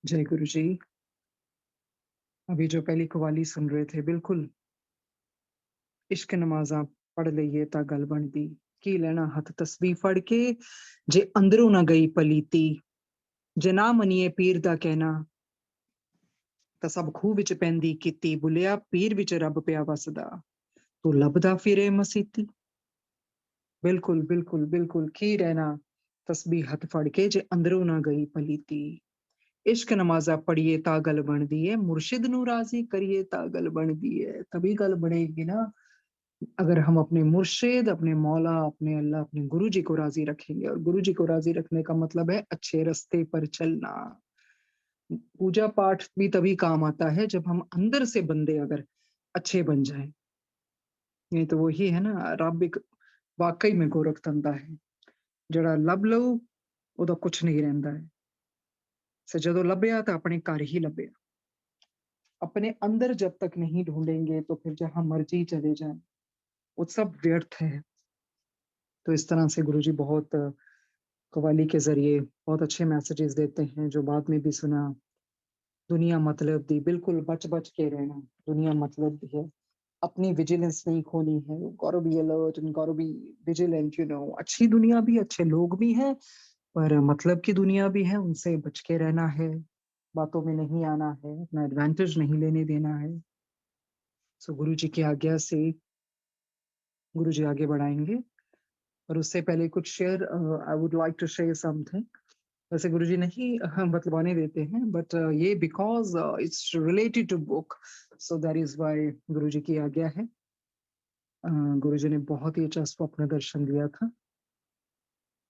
जय गुरु जी। अभी जो पहली कव्वाली सुन रहे थे, बिल्कुल इश्क नमाज़ां पढ़ लईए तां गल बनदी, की लेना हत्थ तस्बीह फड़ के, जे अंदरों ना गई पलीती, जे ना मनिए पीर दा कहना, तां सब खूह विच पैंदी कित्ती, बुलिया पीर विच रब पिया वसदा, तू लभदा फिरे मसीती। बिल्कुल, बिल्कुल, बिल्कुल, की रहना तस्बीह हत्थ फड़ के, जे अंदरों ना गई पलीती। इश्क नमाज़ां पढ़िए तां गल बनदी है, मुर्शिद नूं राज़ी करिए तां गल बनदी है। तभी गल बनेगी ना अगर हम अपने मुर्शिद, अपने मौला, अपने अल्लाह, अपने गुरु जी को राज़ी रखेंगे और गुरु जी को राज़ी रखने का मतलब है अच्छे रास्ते पर चलना। पूजा पाठ भी तभी काम आता है जब हम अंदर से बंदे अगर अच्छे बन जाएँ। नहीं तो वही है ना रब एक वाक़ई में गोरख धंधा है। ਜਿਹੜਾ ਲੱਭ ਲਊ ਉਹਦਾ ਕੁਛ ਨਹੀਂ ਰਹਿੰਦਾ ਹੈ। ਸੋ ਜਦੋਂ ਲੱਭਿਆ ਤਾਂ ਆਪਣੇ ਘਰ ही ਲੱਭਿਆ। अपने अंदर जब तक नहीं ढूँढेंगे तो फिर जहाँ मर्ज़ी चले जाएँ, वो सब व्यर्थ है। तो इस तरह से गुरुजी बहुत कव्वाली के ज़रिए बहुत अच्छे मैसेजेस देते हैं, जो बाद में भी सुना। दुनिया मतलब दी, बिल्कुल बच-बच के रहना, दुनिया मतलब दी है। अपनी विजिलेंस नहीं खोनी है, gotta be alert and gotta be vigilant you know. अच्छी दुनिया भी, अच्छे लोग भी हैं, पर मतलब की दुनिया भी है, उनसे बच के रहना है, बातों में नहीं आना है, अपना एडवांटेज नहीं लेने देना है। सो गुरुजी की आज्ञा से गुरुजी आगे बढ़ाएँगे। और उससे पहले कुछ I would like to share something. वैसे गुरुजी नहीं बतलवाने देते हैं बट ये because it's related to book so that is why Guruji की आज्ञा है। गुरुजी ने बहुत ही अच्छा स्वप्न दर्शन दिया था।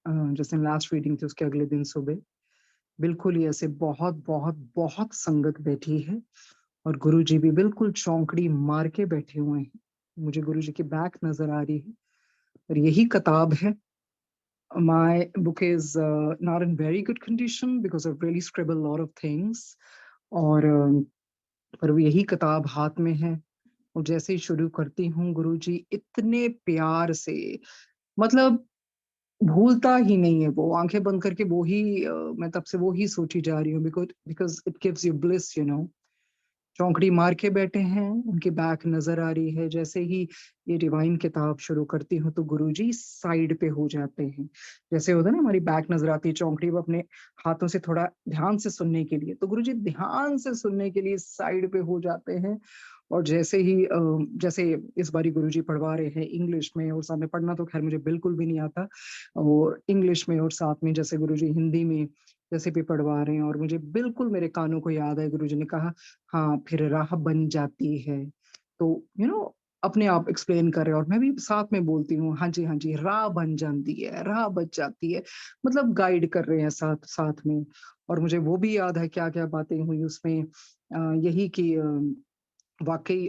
जिस दिन लास्ट रीडिंग थी उसके अगले दिन सुबह, बिल्कुल ही ऐसे बहुत, बहुत, बहुत संगत बैठी है और गुरुजी भी बिल्कुल चौंकड़ी मार के बैठे हुए हैं। मुझे गुरुजी की बैक नज़र आ रही है और यही किताब है। My book is not in very good condition because I've really scribbled a lot of things और पर वो यही किताब हाथ में है और जैसे ही शुरू करती हूँ गुरुजी इतने प्यार से मतलब भूलता ही नहीं है वो, आँखें बंद करके वो ही मैं तब से वो ही सोची जा रही हूँ because it gives you bliss you know. चौंकड़ी मार के बैठे हैं, उनकी बैक नज़र आ रही है। जैसे ही ये डिवाइन किताब शुरू करती हूँ, तो गुरुजी साइड पे हो जाते हैं। जैसे होता है ना हमारी बैक नज़र आती है, चौंकड़ी वो अपने हाथों से थोड़ा ध्यान से सुनने के लिए, तो गुरुजी ध्यान से सुनने के लिए साइड पे हो जाते हैं और जैसे ही जैसे इस बारी गुरुजी पढ़वा रहे हैं इंग्लिश में और साथ में पढ़ना तो ख़ैर मुझे बिल्कुल भी नहीं आता और इंग्लिश में और साथ में जैसे गुरुजी हिंदी में जैसे भी पढ़वा रहे हैं और मुझे बिल्कुल मेरे कानों को याद है गुरुजी ने कहा हाँ, फिर राह बन जाती है। तो अपने आप एक्सप्लेन कर रहे हैं और मैं भी साथ में बोलती हूँ, हाँ जी, राह बन जाती है, राह बच जाती है। मतलब गाइड कर रहे हैं साथ में और मुझे वो भी याद है क्या-क्या बातें हुई उसमें यही कि वाक़ई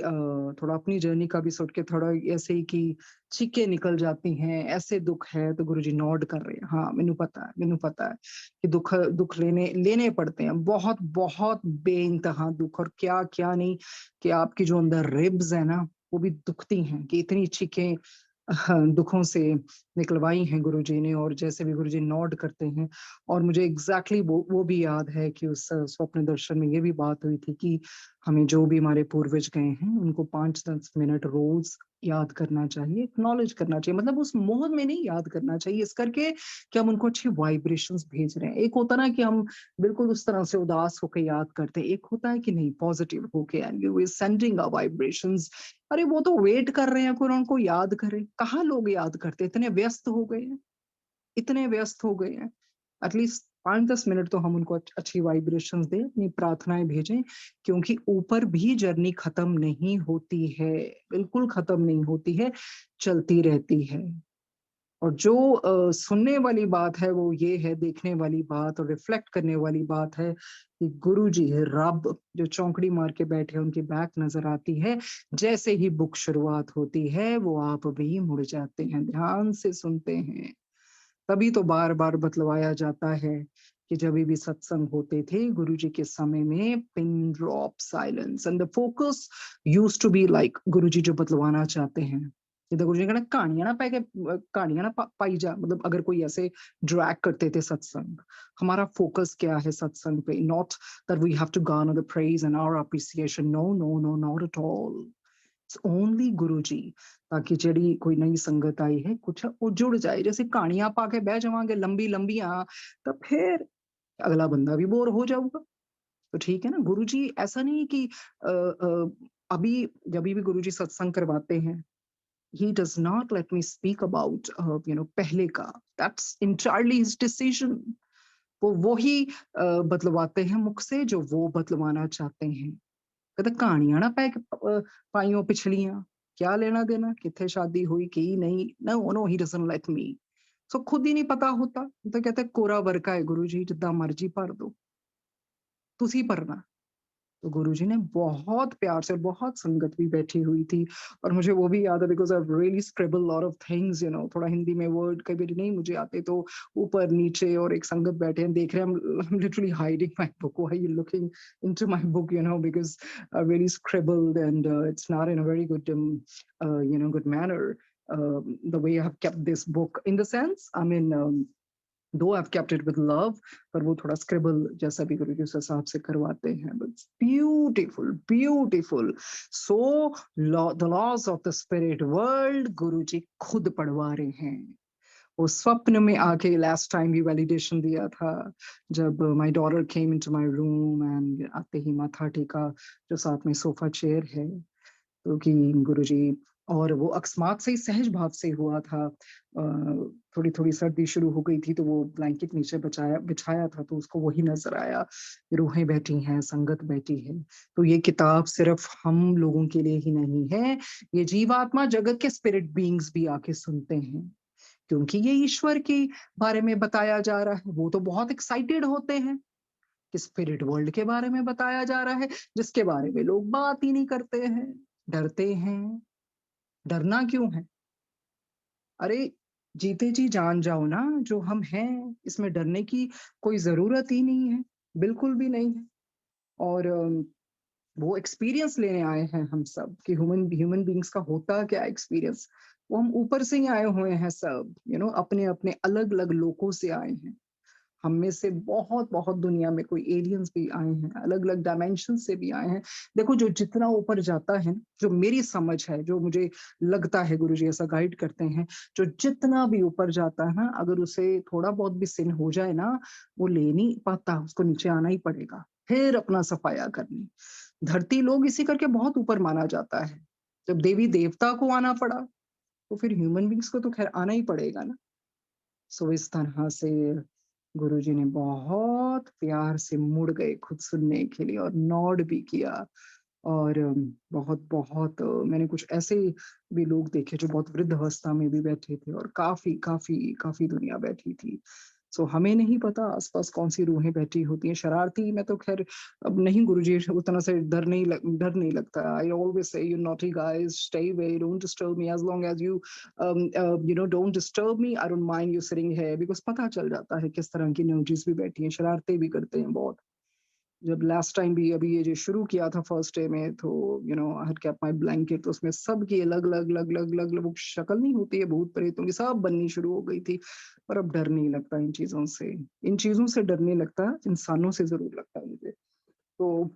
थोड़ा अपनी जर्नी का भी सोच के थोड़ा ऐसे ही कि चीखें निकल जाती हैं, ऐसे दुःख है तो गुरुजी नॉड कर रहे हैं। हाँ, मैनू पता है कि दुःख दुःख लेने लेने पड़ते हैं। बहुत, बहुत बेइंतहा दुःख और क्या-क्या नहीं कि आपकी जो अंदर रिब्स है ना, वो भी दुखती हैं कि इतनी चीखें दुखों से निकलवाई हैं गुरुजी ने और जैसे भी गुरुजी नॉड करते हैं और मुझे एग्ज़ैक्टली वो भी याद है कि उस स्वप्न दर्शन में ये भी बात हुई थी कि हमें जो भी हमारे पूर्वज गए हैं, उनको 5-10 मिनट रोज़ याद करना चाहिए, एक्नॉलेज करना चाहिए। मतलब उस मोह में नहीं याद करना चाहिए इस करके कि हम उनको अच्छी वाइब्रेशंस भेज रहे हैं। एक होता है ना कि हम बिल्कुल उस तरह से उदास होके याद करते हैं, एक होता है कि नहीं पॉज़िटिव होके and you is sending a vibrations. अरे वो तो वेट कर रहे हैं कोई उनको याद करे। कहाँ लोग याद करते हैं, इतने व्यस्त हो गए हैं। एटलीस्ट 5-10 मिनट तो हम उनको अच्छी वाइब्रेशंस दें, अपनी प्रार्थनाएँ भेजें क्योंकि ऊपर भी जर्नी खत्म नहीं होती है, बिल्कुल खत्म नहीं होती है, चलती रहती है। और जो सुनने वाली बात है वो ये है, देखने वाली बात और रिफ्लेक्ट करने वाली बात है कि गुरुजी है, रब जो चौंकड़ी मार के बैठे हैं, उनकी बैक नज़र आती है। जैसे ही बुक शुरुआत होती है, वो आप भी मुड़ जाते हैं, ध्यान से सुनते हैं। तभी तो बार-बार बतलवाया जाता है कि जभी भी सत्संग होते थे गुरुजी के समय में pin drop silence and the focus used to be like Guruji जो बतलवाना चाहते हैं। ਜਿੱਦਾਂ ਗੁਰੂ ਜੀ ਨੇ ਕਹਿਣਾ ਕਹਾਣੀਆਂ ਨਾ ਪੈ ਕੇ ਕਹਾਣੀਆਂ ना पाई जा, मतलब अगर कोई ऐसे ड्रैग करते थे सत्संग, हमारा फोकस क्या है सत्संग पे, not that we have to garner the praise and our appreciation, no no no not at all, it's only गुरु जी, ताकि ਜਿਹੜੀ ਕੋਈ नई संगत आई है कुछ वो जुड़ जाए। जैसे कहानियां पा के बह जावांगे लंबी लंबियां, तो फिर अगला बंदा भी बोर हो जाऊगा। तो ठीक है ना, गुरु जी ऐसा नहीं कि अभी जब भी गुरु जी सत्संग करवाते हैं, he does not let me speak about पहले का, that's entirely his decision। वो ही बतलवाते हैं मुख से जो वो बतलवाना चाहते हैं। कहते कहानियां ना पै पाइयों पिछलियां, क्या लेना देना किथे शादी हुई की नहीं, no no he doesn't let me. So खुद ही नहीं पता होता तो कहते कोरा वर्का है गुरु जी, जिद्दां मर्जी भर दो, तुसी भरना। तो गुरुजी ने बहुत प्यार से, बहुत संगत भी बैठी हुई थी, और मुझे वो भी याद है because I really scribble lot of things, थोड़ा हिंदी में वर्ड कई बार नहीं मुझे आते, तो ऊपर नीचे और एक संगत बैठे हैं देख रहे हैं, I am literally hiding my book, why you looking into my book, because I really scribbled and it's not in a very good good manner, the way I have kept this book, in the sense I mean though I've kept it with love, पर वो थोड़ा scribble जैसा भी गुरु जी उस हिसाब से करवाते हैं, but it's beautiful, beautiful। So the laws of the spirit world गुरु जी खुद पढ़वा रहे हैं। वो स्वप्न में आके लास्ट टाइम भी वैलिडेशन दिया था, जब my daughter came into my room and आते ही माथा टेका, जो साथ में सोफा चेयर है, कि गुरुजी, और वो अकस्मात से ही सहज भाव से हुआ था। थोड़ी थोड़ी सर्दी शुरू हो गई थी, तो वो ब्लैंकेट नीचे बचाया बिछाया था, तो उसको वही नजर आया, रूहें बैठी हैं, संगत बैठी है। तो ये किताब सिर्फ हम लोगों के लिए ही नहीं है, ये जीवात्मा जगत के स्पिरिट बीइंग्स भी आके सुनते हैं, क्योंकि ये ईश्वर के बारे में बताया जा रहा है। वो तो बहुत एक्साइटेड होते हैं कि स्पिरिट वर्ल्ड के बारे में बताया जा रहा है, जिसके बारे में लोग बात ही नहीं करते हैं, डरते हैं। डरना क्यों है? अरे जीते जी जान जाओ ना, जो हम हैं इसमें डरने की कोई जरूरत ही नहीं है, बिल्कुल भी नहीं है। और वो एक्सपीरियंस लेने आए हैं हम सब, कि ह्यूमन ह्यूमन बीइंग्स का होता क्या एक्सपीरियंस, वो हम ऊपर से ही आए हुए हैं सब, अपने अपने अलग अलग लोकों से आए हैं। हम में से बहुत-बहुत दुनिया में कोई एलियंस भी आए हैं, अलग-अलग डायमेंशन से भी आए हैं। देखो जो जितना ऊपर जाता है, जो मेरी समझ है, जो मुझे लगता है गुरुजी ऐसा गाइड करते हैं, जो जितना भी ऊपर जाता है ना, अगर उसे थोड़ा बहुत भी सिन हो जाए ना, वो ले नहीं पाता, उसको नीचे आना ही पड़ेगा, फिर अपना सफाया करनी। धरती लोग इसी करके बहुत ऊपर माना जाता है। जब देवी-देवता को आना पड़ा, तो फिर ह्यूमन बीइंग्स को तो खैर आना ही पड़ेगा ना। सो इस तरह से गुरुजी ने बहुत प्यार से मुड़ गए खुद सुनने के लिए, और नॉड भी किया। और बहुत-बहुत मैंने कुछ ऐसे भी लोग देखे जो बहुत वृद्ध अवस्था में भी बैठे थे, और काफ़ी, काफ़ी, काफ़ी दुनिया बैठी थी। सो हमें नहीं पता आस-पास कौन-सी रूहें बैठी होती हैं। शरारती में तो ख़ैर अब नहीं गुरुजी, उतना से डर नहीं लगता। आई ऑलवेज़ से you naughty guys stay away, don't disturb me, as long as you don't disturb me, I don't mind you sitting here, because पता चल जाता है किस तरह की एनर्जीज़ भी बैठी हैं, शरारतें भी करते हैं बहुत। जब लास्ट टाइम भी अभी ये जो शुरू किया था फर्स्ट डे में, तो I had kept my blanket, तो उसमें सबकी अलग-अलग वो शक्ल नहीं होती है भूत प्रेतों की, सब बननी शुरू हो गई थी। पर अब डर नहीं लगता इन चीज़ों से। इन चीज़ों से डर नहीं लगता, इंसानों से ज़रूर लगता है मुझे। तो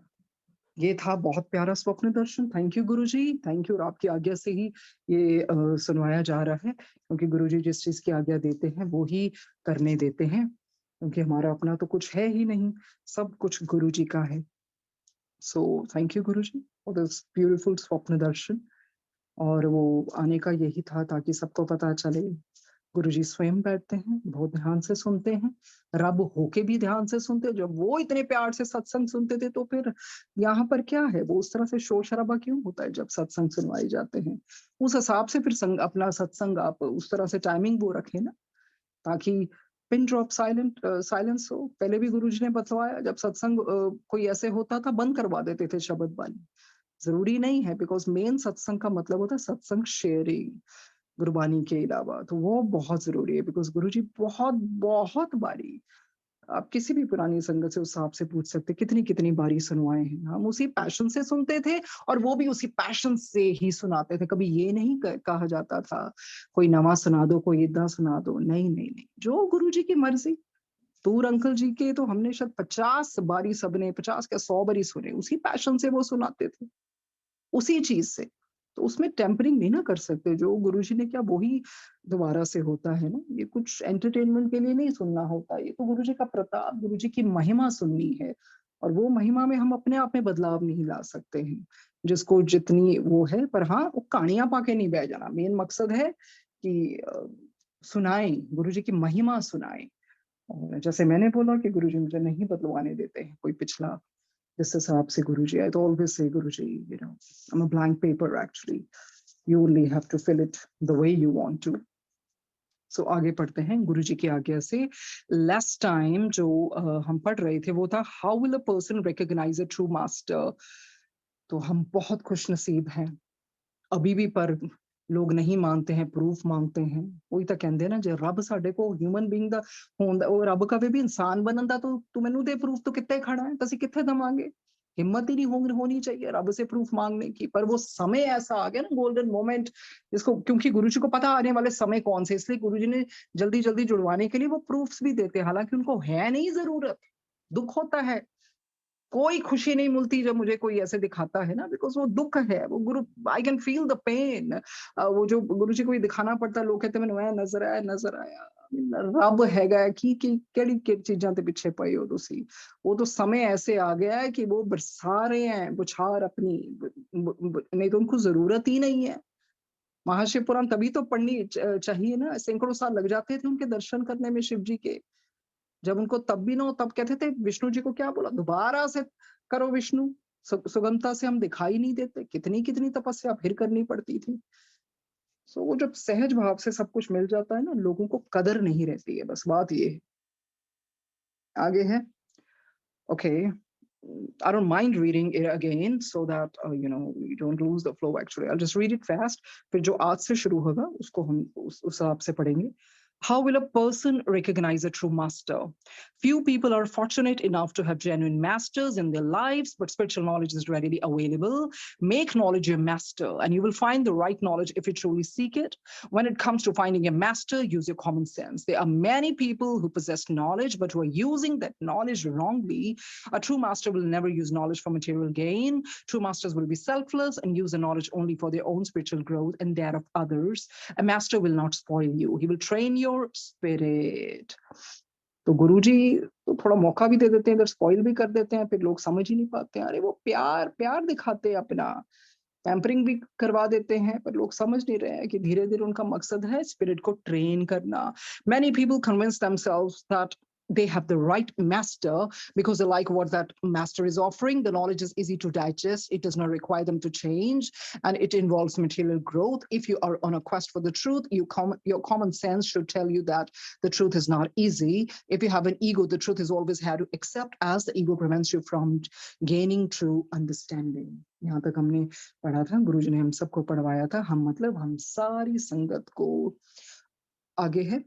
ये था बहुत प्यारा स्वप्न दर्शन। Thank you Guruji, thank you, और आपकी आज्ञा से ही ये सुनवाया जा रहा है, क्योंकि गुरुजी जिस चीज़ की आज्ञा देते हैं, वो ही करने देते हैं, क्योंकि हमारा अपना तो कुछ है ही नहीं, सब कुछ गुरुजी का है। So thank you Guruji for this beautiful स्वप्न दर्शन। और वो आने का यही था ताकि सबको पता चले, गुरुजी स्वयं बैठते हैं, बहुत ध्यान से सुनते हैं, रब होके भी ध्यान से सुनते हैं। जब वो इतने प्यार से सत्संग सुनते थे, तो फिर यहाँ पर क्या है? वो उस तरह से शोर-शराबा क्यों होता है जब सत्संग सुनवाए जाते हैं? उस हिसाब से फिर अपना सत्संग आप उस तरह से टाइमिंग वो रखें ना, ताकि पिन ड्रॉप साइलेंस हो। पहले भी गुरुजी ने बतलाया, जब सत्संग कोई ऐसे होता था, बंद करवा देते थे शब्द वाणी। ज़रूरी नहीं है, बिकॉज़ मेन सत्संग का मतलब होता है सत्संग शेयरिंग, गुरबानी के अलावा, तो वो बहुत ज़रूरी है, बिकॉज़ गुरुजी बहुत, बहुत बारी आप किसी भी पुरानी संगत से उस साहब से पूछ सकते हैं, कितनी-कितनी बारी सुनवाए हैं। हम उसी पैशन से सुनते थे और वो भी उसी पैशन से ही सुनाते थे। कभी ये नहीं कहा जाता था, कोई नवा सुना दो, कोई इतना सुना दो। नहीं, नहीं, नहीं। जो गुरुजी की मर्ज़ी। दूर अंकल जी के तो हमने शायद 50 बारी सबने 50 क्या 100 बारी सुने। उसी पैशन से वो सुनाते थे, उसी चीज़ से। तो उसमें टेम्परिंग नहीं ना कर सकते, जो गुरुजी ने किया वही दोबारा से होता है ना। ये कुछ एंटरटेनमेंट के लिए नहीं सुनना होता, ये तो गुरुजी का प्रताप, गुरुजी की महिमा सुननी है और वो महिमा में हम अपने आप में बदलाव नहीं ला सकते हैं। जिसको जितनी वो है पर हाँ, वो कहानियाँ पाके नहीं बह जाना। मेन मकसद है कि सुनाएँ, गुरुजी की महिमा सुनाएँ। और जैसे मैंने बोला कि गुरुजी मुझे नहीं बदलवाने देते हैं कोई पिछला जिस हिसाब से गुरुजी I always say Guruji, you know, I'm a blank paper actually. You only have to fill it the way you want to. So आगे पढ़ते हैं गुरुजी की आज्ञा से। लास्ट टाइम जो हम पढ़ रहे थे वो था how will a person recognise a true master. तो हम बहुत खुशनसीब हैं अभी भी पर लोग नहीं मानते हैं, प्रूफ मांगते हैं। ਉਹੀ ਤਾਂ ਕਹਿੰਦੇ ਨਾ ਜੇ ਰੱਬ ਸਾਡੇ ਕੋਲ ਹਿਊਮਨ ਬੀਇੰਗ ਦਾ ਹੁੰਦਾ ਉਹ ਰੱਬ ਕਵੇ ਵੀ ਇਨਸਾਨ ਬਣਨ ਦਾ ਤੂੰ ਮੈਨੂੰ ਦੇ प्रूफ तो कितने खड़ा है तो ਅਸੀਂ कितने दमांगे। हिम्मत ही नहीं होनी चाहिए रब से प्रूफ मांगने की। पर वो समय ऐसा आ गया ना गोल्डन मोमेंट जिसको क्योंकि गुरुजी को पता आने वाले समय कौन से इसलिए गुरुजी ने जल्दी जल्दी जुड़वाने के लिए वो प्रूफ्स भी देते हैं हालांकि उनको है नहीं जरूरत। दुख होता है कोई खुशी नहीं मिलती जब मुझे कोई ऐसे दिखाता है ना बिकॉज़ वो दुःख है, वो गुरु I can feel the pain वो जो गुरुजी को ये दिखाना पड़ता है लोग कहते हैं ਮੈਨੂੰ ਐ ਨਜ਼ਰ ਆਇਆ ਰੱਬ ਹੈਗਾ ਕਿ ਕਿਹੜੀ ਕਿਹੜੀ ਚੀਜ਼ਾਂ ਦੇ ਪਿੱਛੇ ਪਏ ਹੋ ਤੁਸੀਂ वो तो समय ऐसे आ गया है कि वो बरसा रहे हैं बुछार अपनी नहीं तो उनको जरूरत ही नहीं है। महाशिवपुराण तभी तो पढ़नी चाहिए ना सैकड़ों साल लग जाते थे उनके दर्शन करने में शिव जी के। जब उनको तब भी ना हो तब कहते थे विष्णु जी को क्या बोला दोबारा से करो विष्णु सुगमता से हम दिखाई नहीं देते कितनी कितनी तपस्या फिर करनी पड़ती थी। सो वो जब सहज भाव से सब कुछ मिल जाता है ना लोगों को कदर नहीं रहती है बस बात ये है। आगे है okay I don't mind reading it again so that you know we don't lose the flow actually I'll just read it fast फिर जो आज से शुरू होगा उसको हम उस हिसाब से पढ़ेंगे। How will a person recognize a true master? Few people are fortunate enough to have genuine masters in their lives, but spiritual knowledge is readily available. Make knowledge your master, and you will find the right knowledge if you truly seek it. When it comes to finding a master, use your common sense. There are many people who possess knowledge, but who are using that knowledge wrongly. A true master will never use knowledge for material gain. True masters will be selfless and use the knowledge only for their own spiritual growth and that of others. A master will not spoil you. He will train your spirit. तो गुरुजी तो थोड़ा मौका भी दे देते हैं इधर spoil भी कर देते हैं फिर लोग समझ ही नहीं पाते हैं अरे वो प्यार प्यार दिखाते हैं अपना पैम्परिंग भी करवा देते हैं पर लोग समझ नहीं रहे हैं कि धीरे धीरे उनका मकसद है स्पिरिट को ट्रेन करना। Many people convince themselves that they have the right master because they like what that master is offering. The knowledge is easy to digest. It does not require them to change and it involves material growth. If you are on a quest for the truth, your common sense should tell you that the truth is not easy. If you have an ego, the truth is always hard to accept as the ego prevents you from gaining true understanding. यहाँ तक हमने पढ़ा था गुरुजी ने हम सबको पढ़वाया था हम मतलब हम सारी संगत को। आगे है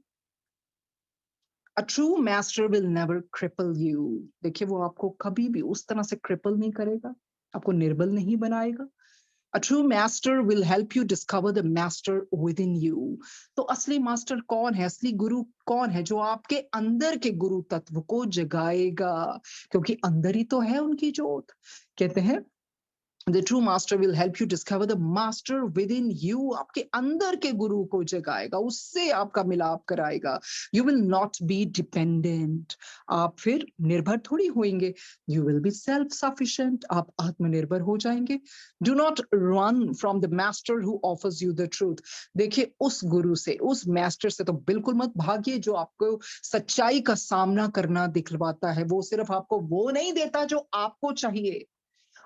A true master will never cripple you. देखिए वो आपको कभी भी उस तरह से cripple नहीं करेगा आपको निर्बल नहीं बनाएगा। A true master will help you discover the master within you. तो असली मास्टर कौन है असली गुरु कौन है जो आपके अंदर के गुरु तत्व को जगाएगा क्योंकि अंदर ही तो है उनकी जोत। कहते हैं The true master will help you discover the master within you. आपके अंदर के गुरु को जगाएगा उससे आपका मिलाप कराएगा। You will not be dependent. आप फिर निर्भर थोड़ी होंगे। You will be self-sufficient. आप आत्मनिर्भर हो जाएंगे। Do not run from the master who offers you the truth. देखिए उस गुरु से उस मास्टर से तो बिल्कुल मत भागिए जो आपको सच्चाई का सामना करना दिखवाता है। वो सिर्फ आपको वो नहीं देता जो आपको चाहिए।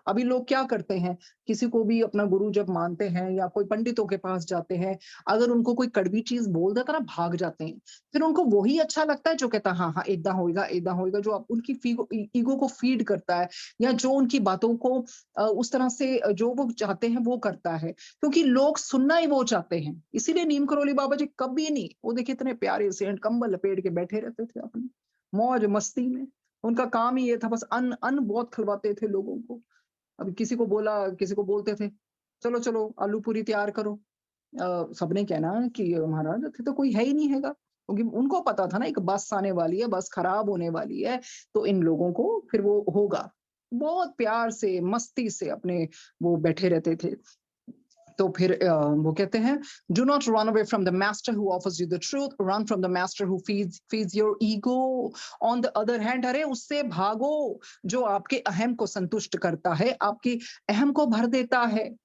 अभी लोग क्या करते हैं किसी को भी अपना गुरु जब मानते हैं या कोई पंडितों के पास जाते हैं अगर उनको कोई कड़वी चीज बोल देता ना भाग जाते हैं। फिर उनको वही अच्छा लगता है जो कहता है हाँ हाँ इदा होएगा जो उनकी ईगो को फीड करता है या जो उनकी बातों को उस तरह से जो वो चाहते हैं वो करता है क्योंकि लोग सुनना ही वो चाहते हैं। इसीलिए नीम करोली बाबा जी कभी नहीं वो देखिए इतने प्यारे सेंट कंबल लपेट के बैठे रहते थे अपने मौज मस्ती में। उनका काम ही ये था, बस अन्न अन्न बहुत खिलवाते थे लोगों को। अभी किसी को बोलते थे, "चलो, चलो आलू पूरी तैयार करो।" सबने कहना कि महाराज ਇੱਥੇ तो कोई है ही नहीं हैगा। क्योंकि उनको पता था ना एक बस आने वाली है, बस खराब होने वाली है, तो इन लोगों को फिर वो होगा। बहुत प्यार से, मस्ती से अपने वो बैठे रहते थे। तो फिर वो कहते हैं, do not run away from the master who offers you the truth, run from the master who feeds your ego. On the other hand, अरे उससे भागो जो आपके अहम को संतुष्ट करता है, आपकी अहम को भर देता है,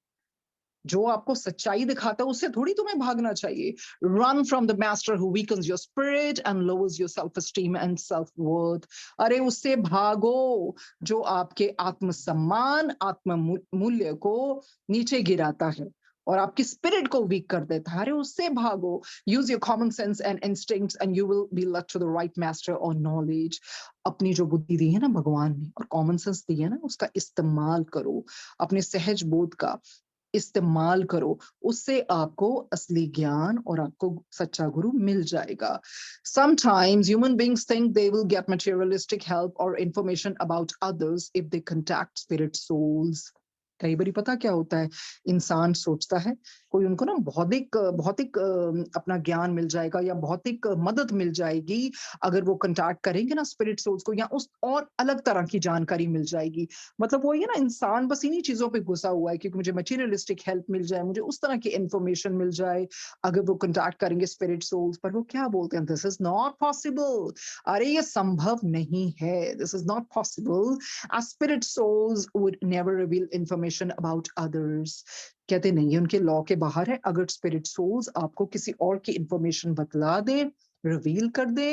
जो आपको सच्चाई दिखाता है, उससे थोड़ी तुम्हें भागना चाहिए। Run from the master who weakens your spirit and lowers your self esteem and self worth. अरे उससे भागो जो आपके आत्मसम्मान, आत्म मूल्य को नीचे गिराता है और आपकी स्पिरिट को वीक कर देता है। अरे उससे भागो। Use your common sense and instincts and you will be led to the right master और नॉलेज। अपनी जो बुद्धि दी है ना भगवान ने और कॉमन सेंस दी है ना, उसका इस्तेमाल करो, अपने सहज बोध का इस्तेमाल करो, उससे आपको असली ज्ञान और आपको सच्चा गुरु मिल जाएगा। Sometimes human beings think they will get materialistic help or information about others if they contact spirit souls. कई बारी पता क्या होता है, इंसान सोचता है कोई उनको ना भौतिक भौतिक अपना ज्ञान मिल जाएगा या भौतिक मदद मिल जाएगी अगर वो कंटैक्ट करेंगे ना स्पिरिट सोल्स को, या उस और अलग तरह की जानकारी मिल जाएगी। मतलब वही है ना, इंसान बस इन्हीं चीजों पे घुसा हुआ है, क्योंकि मुझे मटेरियलिस्टिक हेल्प मिल जाए, मुझे उस तरह की इंफॉर्मेशन मिल जाए अगर वो कंटैक्ट करेंगे स्पिरिट सोल्स। पर वो क्या बोलते हैं, दिस इज नॉट पॉसिबल। अरे ये संभव नहीं है, this is not possible. as spirit souls would never reveal information about others। कहते नहीं है, उनके लॉ के बाहर है। अगर स्पिरिट सोल्स आपको किसी और की इंफॉर्मेशन बतला दे, रिवील कर दे,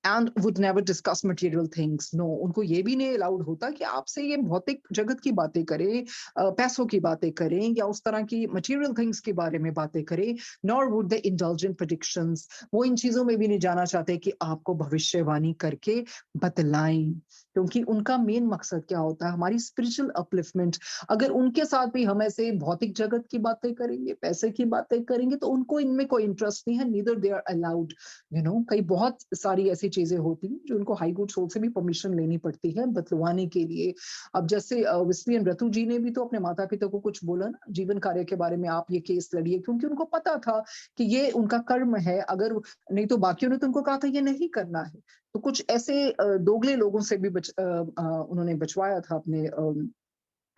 and would never discuss material things. No, उनको ये भी नहीं अलाउड होता कि आपसे ये भौतिक जगत की बातें करें, पैसों की बातें करें या उस तरह की मटेरियल थिंग्स के बारे में बातें करें। Nor would they indulge in predictions. वो इन चीजों में भी नहीं जाना चाहते कि आपको भविष्यवाणी करके बतलाएं, क्योंकि उनका मेन मकसद क्या होता है, हमारी स्पिरिचुअल अपलिफ्टमेंट। अगर उनके साथ भी हम ऐसे भौतिक जगत की बातें करेंगे, पैसे की बातें करेंगे, तो उनको इनमें कोई इंटरेस्ट नहीं है, नीदर दे आर अलाउड। कई बहुत सारी ऐसी चीजें होती हैं जो उनको हाई गुड सोल से भी परमिशन लेनी पड़ती है बतलवाने के लिए। अब जैसे विस्ली एंड रतु जी ने भी तो अपने माता पिता को कुछ बोला ना जीवन कार्य के बारे में, आप ये केस लड़िए, क्योंकि उनको पता था कि ये उनका कर्म है। अगर नहीं तो बाकियों ने तो उनको कहा था ये नहीं करना है। तो कुछ ऐसे दोगले लोगों से भी उन्होंने बचवाया था अपने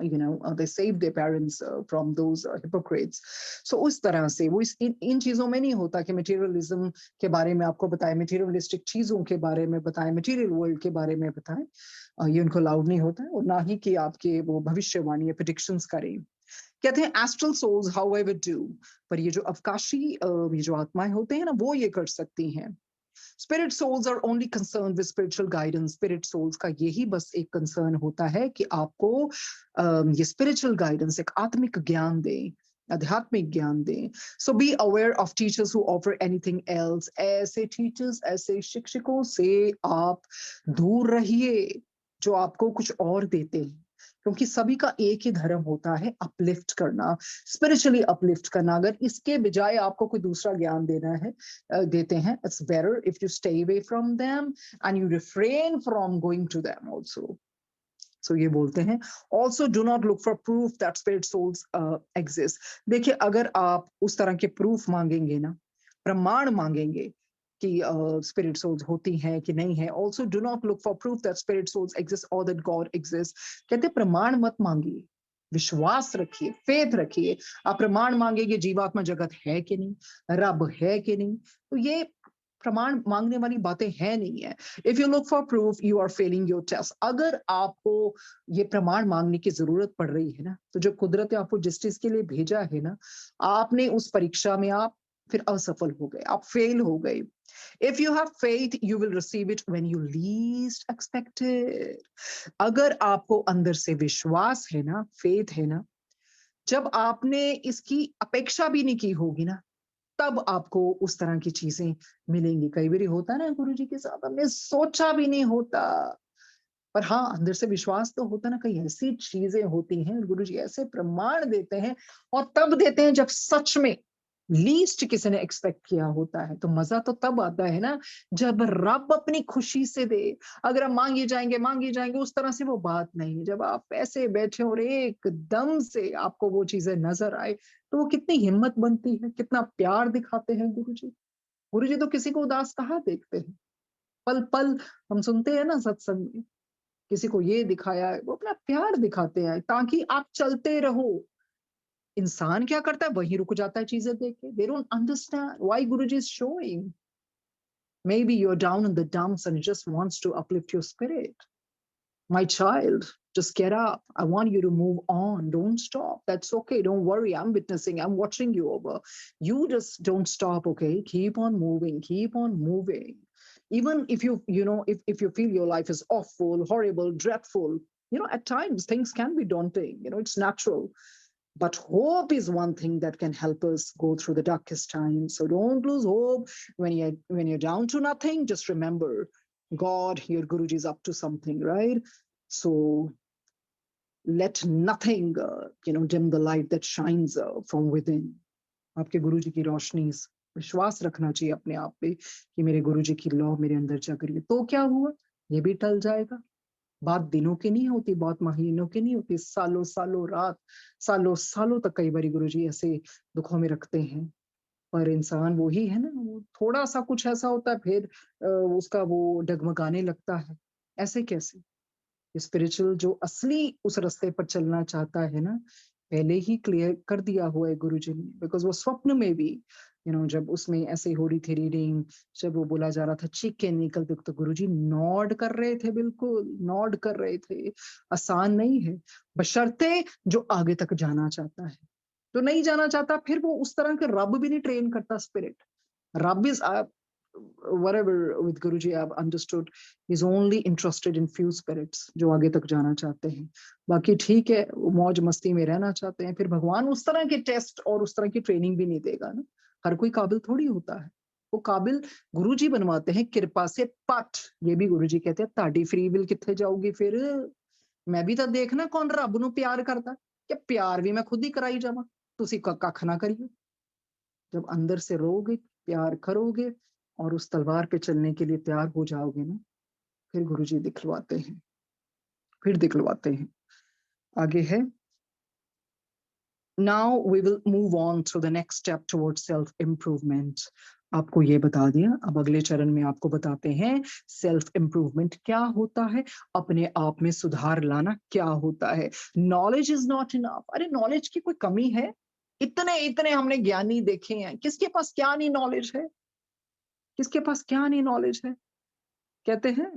they saved their parents from those hypocrites। So उस तरह से वो इन चीजों में नहीं होता कि मटेरियलिज्म के बारे में आपको बताएं, मटेरियलिस्टिक चीजों के बारे में बताएं, मटेरियल वर्ल्ड के बारे में बताएं। ये उनको अलाउड नहीं होता है, और ना ही कि आपके वो भविष्यवाणी प्रेडिक्शंस करें। कहते हैं एस्ट्रल सोल्स हाउएवर डू, पर ये जो अवकाशी ये जो आत्माएं होते हैं ना, वो ये कर सकती हैं। Spirit souls are only concern with spiritual guidance. Spirit souls का यही बस एक कंसर्न होता है कि आपको ये स्पिरिचुअल गाइडेंस, एक आत्मिक ज्ञान दें, आध्यात्मिक ज्ञान दें। So be aware of teachers who offer anything else. ऐसे टीचर्स, ऐसे शिक्षकों से आप दूर रहिए जो आपको कुछ और देते हैं, क्योंकि सभी का एक ही धर्म होता है, अपलिफ्ट करना, स्पिरिचुअली अपलिफ्ट करना। अगर इसके बजाय आपको कोई दूसरा ज्ञान देना है, देते हैं, it's better if you stay away from them and you refrain from going to them also। So ये बोलते हैं, also do not look for proof that spirit souls exist। देखिए, अगर आप उस तरह के प्रूफ मांगेंगे ना, प्रमाण मांगेंगे कि स्पिरिट सोल्स होती हैं कि नहीं है, also do not look for proof that spirit souls exist or that God exists। कहते प्रमाण मत मांगिए, विश्वास रखिए, फेथ रखिए। आप प्रमाण मांगेंगे जीवात्मा जगत है कि नहीं, रब है कि नहीं, तो ये प्रमाण मांगने वाली बातें हैं नहीं है। If you look for proof you are failing your test. अगर आपको ये प्रमाण मांगने की जरूरत पड़ रही है ना, तो जो कुदरत ने आपको जिस चीज के लिए भेजा है ना, आपने उस परीक्षा में आप फिर असफल हो गए, आप फेल हो गए। If you have faith you will receive it when you least expected. अगर आपको अंदर से विश्वास है ना, फेथ है ना, जब आपने इसकी अपेक्षा भी नहीं की होगी ना, तब आपको उस तरह की चीजें मिलेंगी। कई बार होता है ना, गुरु जी के साथ हमने सोचा भी नहीं होता, पर हाँ अंदर से विश्वास तो होता ना, कई ऐसी चीजें होती हैं गुरु जी ऐसे प्रमाण देते हैं, और तब देते हैं जब सच में लीस्ट किसी ने एक्सपेक्ट किया होता है। तो मजा तो तब आता है ना जब रब अपनी खुशी से दे। अगर हम मांगी जाएंगे उस तरह से वो बात नहीं। जब आप ऐसे बैठे और एकदम से आपको वो चीजें नजर आए तो वो कितनी हिम्मत बनती है, कितना प्यार दिखाते हैं गुरु जी। गुरु जी तो किसी को उदास कहाँ देखते हैं। पल पल हम सुनते हैं ना सत्संग में, किसी को ये दिखाया है, वो अपना प्यार दिखाते हैं ताकि आप चलते रहो। इंसान क्या करता है, वहीं रुक जाता है चीजें देख के। They don't understand why Guruji is showing. Maybe you're down in the dumps and he just wants to uplift your spirit. My child, just get up. I want you to move on. Don't stop. That's okay. Don't worry. I'm witnessing. I'm watching you over. You just don't stop, okay? Keep on moving. Keep on moving. Even if if you feel your life is awful, horrible, dreadful, at times things can be daunting. It's natural. But hope is one thing that can help us go through the darkest times. So don't lose hope when you're down to nothing. Just remember, God, your Guruji is up to something, right? So let nothing, dim the light that shines from within. आपके गुरुजी की रोशनी, विश्वास रखना चाहिए अपने आप पे कि मेरे गुरुजी की लौ मेरे अंदर जग रही है। तो क्या हुआ, ये भी टल जाएगा। बात दिनों की नहीं होती, बात महीनों की नहीं होती, सालों सालों रात, सालों सालों तक कई बारी गुरुजी ऐसे दुखों में रखते हैं। पर इंसान वो ही है ना, वो थोड़ा सा कुछ ऐसा होता है फिर उसका वो डगमगाने लगता है। ऐसे कैसे? स्पिरिचुअल जो असली उस रास्ते पर चलना चाहता है ना, पहले ही क्लियर कर दिया हुआ है गुरुजी ने। बिकॉज वो स्वप्न में भी जब उसमें ऐसे हो रही थी रीडिंग, जब वो बोला जा रहा था चीखें निकलते तो गुरुजी नॉड कर रहे थे, बिल्कुल नॉड कर रहे थे। आसान नहीं है, बशर्ते जो आगे तक जाना चाहता है। जो नहीं जाना चाहता फिर वो उस तरह के रब भी नहीं ट्रेन करता spirit. Rab is whatever with Guruji I've understood, he's only interested in few spirits जो आगे तक जाना चाहते हैं। बाकी ठीक है, वो मौज मस्ती में रहना चाहते हैं। फिर भगवान उस तरह के टेस्ट और उस तरह की ट्रेनिंग भी नहीं देगा ना। हर कोई काबिल थोड़ी होता है। वो काबिल गुरुजी बनवाते हैं कृपा से पट। ये भी गुरुजी कहते हैं ताड़ी फ्री विल किथे जाऊगी फिर। मैं भी तो देखना कौन रब नू प्यार करता, क्या प्यार भी मैं खुद ही कराई जावा, तुसी कख ना करियो। जब अंदर से रोगे, प्यार करोगे और उस तलवार पे चलने के लिए तैयार हो जाओगे ना, फिर गुरुजी दिखलवाते हैं, फिर दिखलवाते हैं। आगे है, now we will move on to the next step towards self improvement. आपको ये बता दिया, अब अगले चरण में आपको बताते हैं सेल्फ इम्प्रूवमेंट क्या होता है, अपने आप में सुधार लाना क्या होता है। Knowledge is not enough. अरे नॉलेज की कोई कमी है? इतने इतने हमने ज्ञानी देखे हैं, किसके पास क्या नहीं नॉलेज है, किसके पास क्या नहीं नॉलेज है। कहते हैं,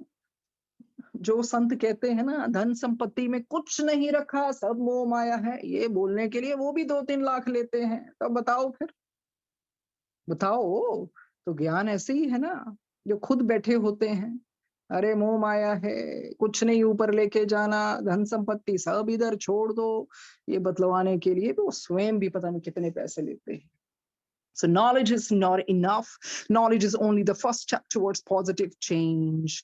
जो संत कहते हैं ना, धन संपत्ति में कुछ नहीं रखा, सब मोह माया है, ये बोलने के लिए वो भी 2-3 लाख लेते हैं। तब बताओ फिर, बताओ। तो ज्ञान ऐसे ही है ना, जो खुद बैठे होते हैं, अरे मोह माया है, कुछ नहीं ऊपर लेके जाना, धन संपत्ति सब इधर छोड़ दो, ये बतलवाने के लिए वो स्वयं भी पता नहीं कितने पैसे लेते हैं। So knowledge is not enough. Knowledge is only the first step towards positive change.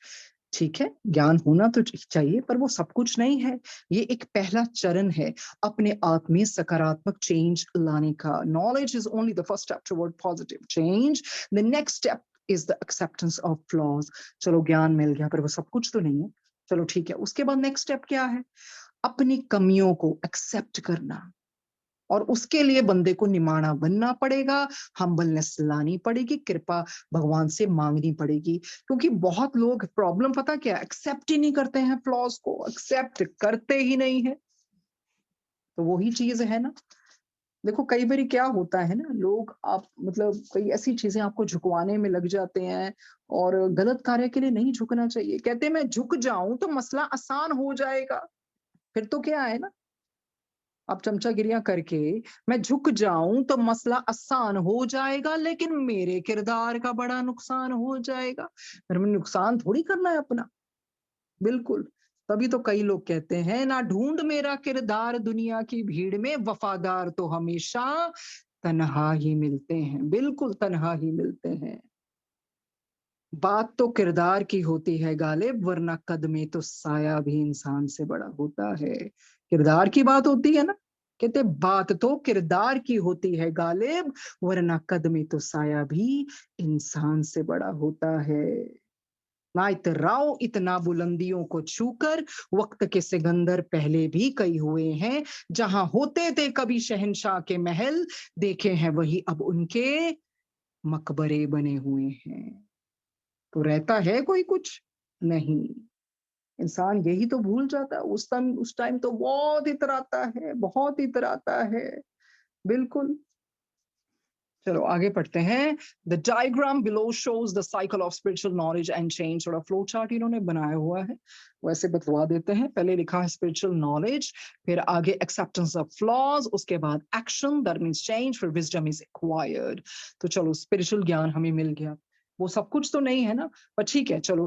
ठीक है, ज्ञान होना तो चाहिए पर वो सब कुछ नहीं है। ये एक पहला चरण है अपने आप में सकारात्मक चेंज लाने का। Knowledge is only the first step toward positive change. The next step is the acceptance of flaws. चलो ज्ञान मिल गया पर वो सब कुछ तो नहीं है। चलो ठीक है, उसके बाद नेक्स्ट स्टेप क्या है? अपनी कमियों को एक्सेप्ट करना। और उसके लिए बंदे को निमाना बनना पड़ेगा, हम्बलनेस लानी पड़ेगी, कृपा भगवान से मांगनी पड़ेगी। क्योंकि बहुत लोग, प्रॉब्लम पता क्या, एक्सेप्ट ही नहीं करते हैं, फ्लॉज को एक्सेप्ट करते ही नहीं है। तो वही चीज है ना। देखो कई बार क्या होता है ना, लोग आप मतलब कई ऐसी चीजें आपको झुकवाने में लग जाते हैं और गलत कार्य के लिए नहीं झुकना चाहिए। कहते हैं मैं झुक जाऊं तो मसला आसान हो जाएगा। फिर तो क्या है ना, अब चमचागिरियां करके मैं झुक जाऊं तो मसला आसान हो जाएगा, लेकिन मेरे किरदार का बड़ा नुकसान हो जाएगा। फिर मैं नुकसान थोड़ी करना है अपना, बिल्कुल। तभी तो कई लोग कहते हैं, ना ढूंढ मेरा किरदार दुनिया की भीड़ में, वफादार तो हमेशा तन्हा ही मिलते हैं। बिल्कुल तन्हा ही मिलते हैं। बात तो किरदार की होती है गालिब, वरना कद में तो साया भी इंसान से बड़ा होता है। किरदार की बात होती है ना, कहते बात तो किरदार की होती है गालिब, वरना कद में तो साया भी इंसान से बड़ा होता है। ना इतराओ इतना बुलंदियों को छूकर, वक्त के सिकंदर पहले भी कई हुए हैं। जहां होते थे कभी शहंशाह के महल, देखे हैं वही अब उनके मकबरे बने हुए हैं। तो रहता है कोई कुछ? नहीं। इंसान यही तो भूल जाता है। उस टाइम तो बहुत इतराता है, बहुत इतराता है। बिल्कुल। चलो आगे पढ़ते हैं। The diagram below shows the cycle of spiritual knowledge and change. थोड़ा फ्लो चार्ट इन्होंने बनाया हुआ है, वैसे बतवा देते हैं। पहले लिखा है स्पिरिचुअल नॉलेज, फिर आगे एक्सेप्टेंस ऑफ फ्लॉज, उसके बाद एक्शन दैट मींस चेंज, फिर विजडम इज एक्वायर्ड। तो चलो स्पिरिचुअल ज्ञान हमें मिल गया। वो सब कुछ तो नहीं है ना, पर ठीक है चलो,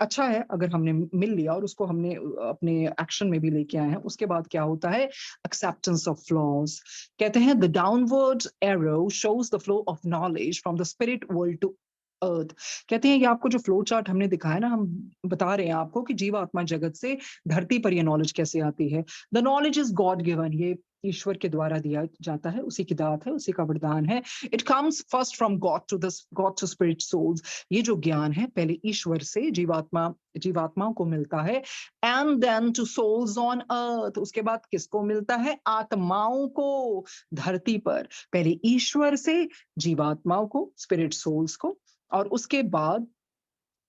अच्छा है अगर हमने मिल लिया और उसको हमने अपने एक्शन में भी लेके आए हैं। उसके बाद क्या होता है? Acceptance of flaws. कहते हैं the downward arrow shows the flow of knowledge from the spirit world to earth. कहते हैं ये आपको जो फ्लो चार्ट हमने दिखाया ना, हम बता रहे हैं आपको कि जीवात्मा जगत से धरती पर ये नॉलेज कैसे आती है। The knowledge is God given, ये ईश्वर के द्वारा दिया जाता है, उसी की दात है, उसी का वरदान है। It comes first from God to spirit souls. ये जो ज्ञान है पहले ईश्वर से जीवात्माओं को मिलता है, and then to souls on earth. उसके बाद किसको मिलता है? आत्माओं को धरती पर। पहले ईश्वर से जीवात्माओं को, स्पिरिट सोल्स को, और उसके बाद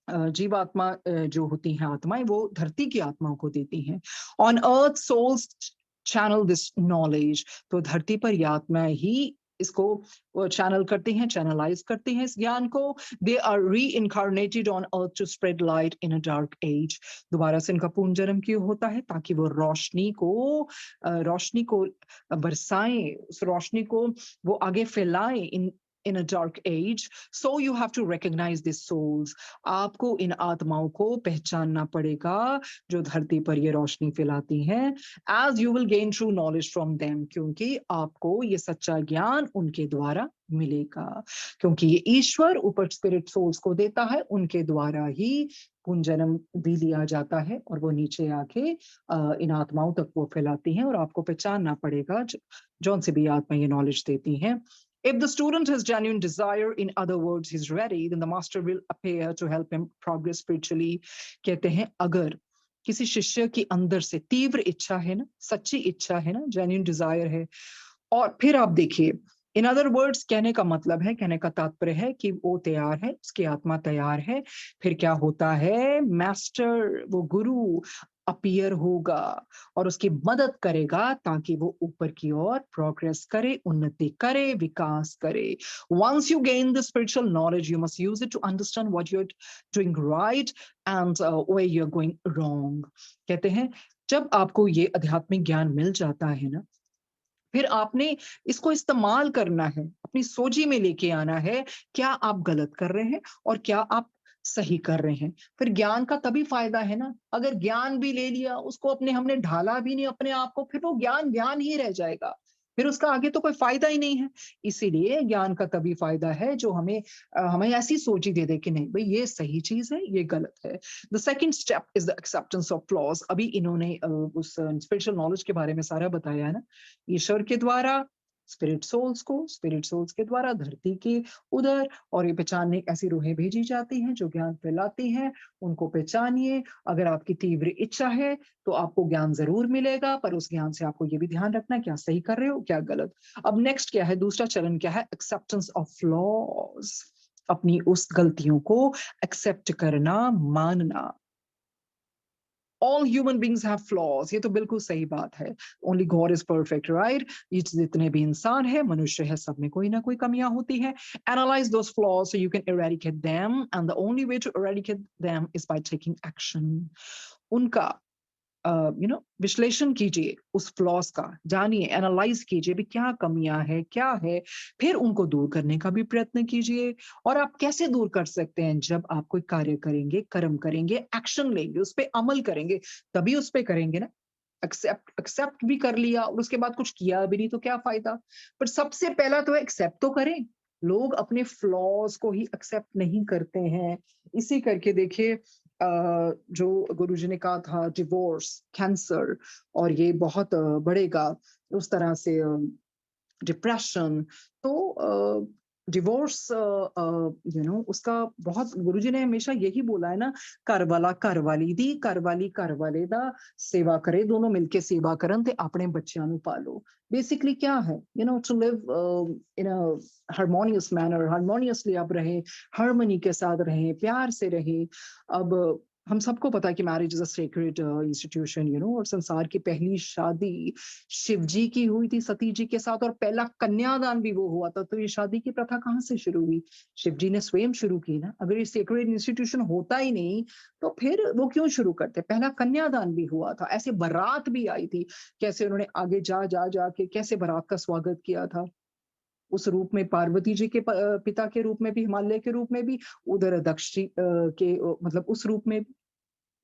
जीवात्मा जो होती हैं आत्माएं, वो धरती की आत्माओं को देती हैं। On earth souls channel this knowledge. तो धरती पर ये आत्माएं ही इसको चैनल करती हैं, चैनलाइज करती हैं इस ज्ञान को। They are reincarnated on earth to spread light in a dark age. दोबारा से इनका पुनर्जन्म क्यों होता है? ताकि वो रोशनी को बरसाएं, उस रोशनी को वो आगे फैलाएं in a dark age. So you have to recognize these souls. आपको इन आत्माओं को पहचानना पड़ेगा जो धरती पर ये रोशनी फैलाती हैं। As you will gain true knowledge from them, क्योंकि आपको ये सच्चा ज्ञान उनके द्वारा मिलेगा। क्योंकि ये ईश्वर ऊपर स्पिरिट सोल्स को देता है, उनके द्वारा ही पुनर्जन्म भी लिया जाता है और वो नीचे आके इन आत्माओं तक वो फैलाती हैं। और आपको पहचानना पड़ेगा जौन से भी आत्मा ये नॉलेज देती हैं। If the student has genuine desire, in other words, he's ready, then the master will appear to help him progress spiritually. कहते हैं अगर किसी शिष्य की अंदर से तीव्र इच्छा है ना, सच्ची इच्छा है ना, genuine desire है, और फिर आप देखिए, इन अदर वर्ड्स कहने का मतलब है, कहने का तात्पर्य है कि वो तैयार है, उसकी आत्मा तैयार है। फिर क्या होता है? मास्टर, वो गुरु अपीयर होगा और उसकी मदद करेगा ताकि वो ऊपर की ओर प्रोग्रेस करे, उन्नति करे, विकास करे। Once you gain the spiritual knowledge, you must use it to understand what you're doing right and where you're going wrong. कहते हैं जब आपको ये आध्यात्मिक ज्ञान मिल जाता है ना, फिर आपने इसको इस्तेमाल करना है, अपनी सोची में लेके आना है, क्या आप गलत कर रहे हैं और क्या आप सही कर रहे हैं। फिर ज्ञान का तभी फायदा है ना, अगर ज्ञान भी ले लिया, उसको हमने ढाला भी नहीं अपने आप को, फिर वो ज्ञान ज्ञान ही रह जाएगा, फिर उसका आगे तो कोई फायदा ही नहीं है। इसीलिए ज्ञान का तभी फायदा है जो हमें ऐसी सोची दे दे कि नहीं भाई ये सही चीज है, ये गलत है। The second step is the acceptance of flaws. अभी इन्होंने उस स्पिरिचुअल नॉलेज के बारे में सारा बताया है ना, ईश्वर के द्वारा स्पिरिट सोल्स को, स्पिरिट सोल्स के द्वारा धरती के उधर, और ये पहचानने ऐसी रूहें भेजी जाती हैं जो ज्ञान फैलाती हैं। उनको पहचानिए। अगर आपकी तीव्र इच्छा है तो आपको ज्ञान जरूर मिलेगा, पर उस ज्ञान से आपको ये भी ध्यान रखना है क्या सही कर रहे हो क्या गलत। अब नेक्स्ट क्या है? दूसरा चरण क्या है? Acceptance of flaws. अपनी उस गलतियों को एक्सेप्ट करना, मानना। All human beings have flaws. ये तो बिल्कुल सही बात है। Only God is perfect, right? ये जितने भी इंसान है, मनुष्य है, सब में कोई ना कोई कमियां होती है। Analyze those flaws so you can eradicate them, and the only way to eradicate them is by taking action. उनका विश्लेषण कीजिए, उस फ्लॉस का जानिए, एनालाइज कीजिए भी क्या कमियां है, क्या है, फिर उनको दूर करने का भी प्रयत्न कीजिए। और आप कैसे दूर कर सकते हैं? जब आप कोई कार्य करेंगे, कर्म करेंगे, एक्शन लेंगे, उस पर अमल करेंगे, तभी उस पर करेंगे ना। एक्सेप्ट भी कर लिया और उसके बाद कुछ किया भी नहीं तो क्या फायदा। पर सबसे पहला तो एक्सेप्ट तो करें, लोग अपने फ्लॉज को ही एक्सेप्ट नहीं करते हैं। इसी करके देखिए जो गुरुजी ने कहा था डिवोर्स, कैंसर और ये बहुत बढ़ेगा उस तरह से डिप्रेशन। तो डिवोर्स उसका बहुत गुरुजी ने हमेशा यही बोला है ना, घर वाला घर वाली दी, घर वाली घर वाले दा सेवा करे, दोनों मिलके सेवा करन ते अपने बच्चों ਨੂੰ पालो। बेसिकली क्या है, to live in a harmonious manner, harmoniously आप रहें, हार्मनी के साथ रहें, प्यार से रहें। अब हम सबको पता है कि marriage is a sacred institution, और संसार की पहली शादी शिव जी की हुई थी सती जी के साथ, और पहला कन्यादान भी वो हुआ था। तो ये शादी की प्रथा कहाँ से शुरू हुई? शिव जी ने स्वयं शुरू की ना। अगर ये सेक्रेड इंस्टीट्यूशन होता ही नहीं तो फिर वो क्यों शुरू करते? पहला कन्यादान भी हुआ था, ऐसे बारात भी आई थी। कैसे उन्होंने आगे जा जा जाके कैसे बारात का स्वागत किया था, उस रूप में पार्वती जी के पिता के रूप में भी, हिमालय के रूप में भी, उधर दक्ष जी के मतलब उस रूप में।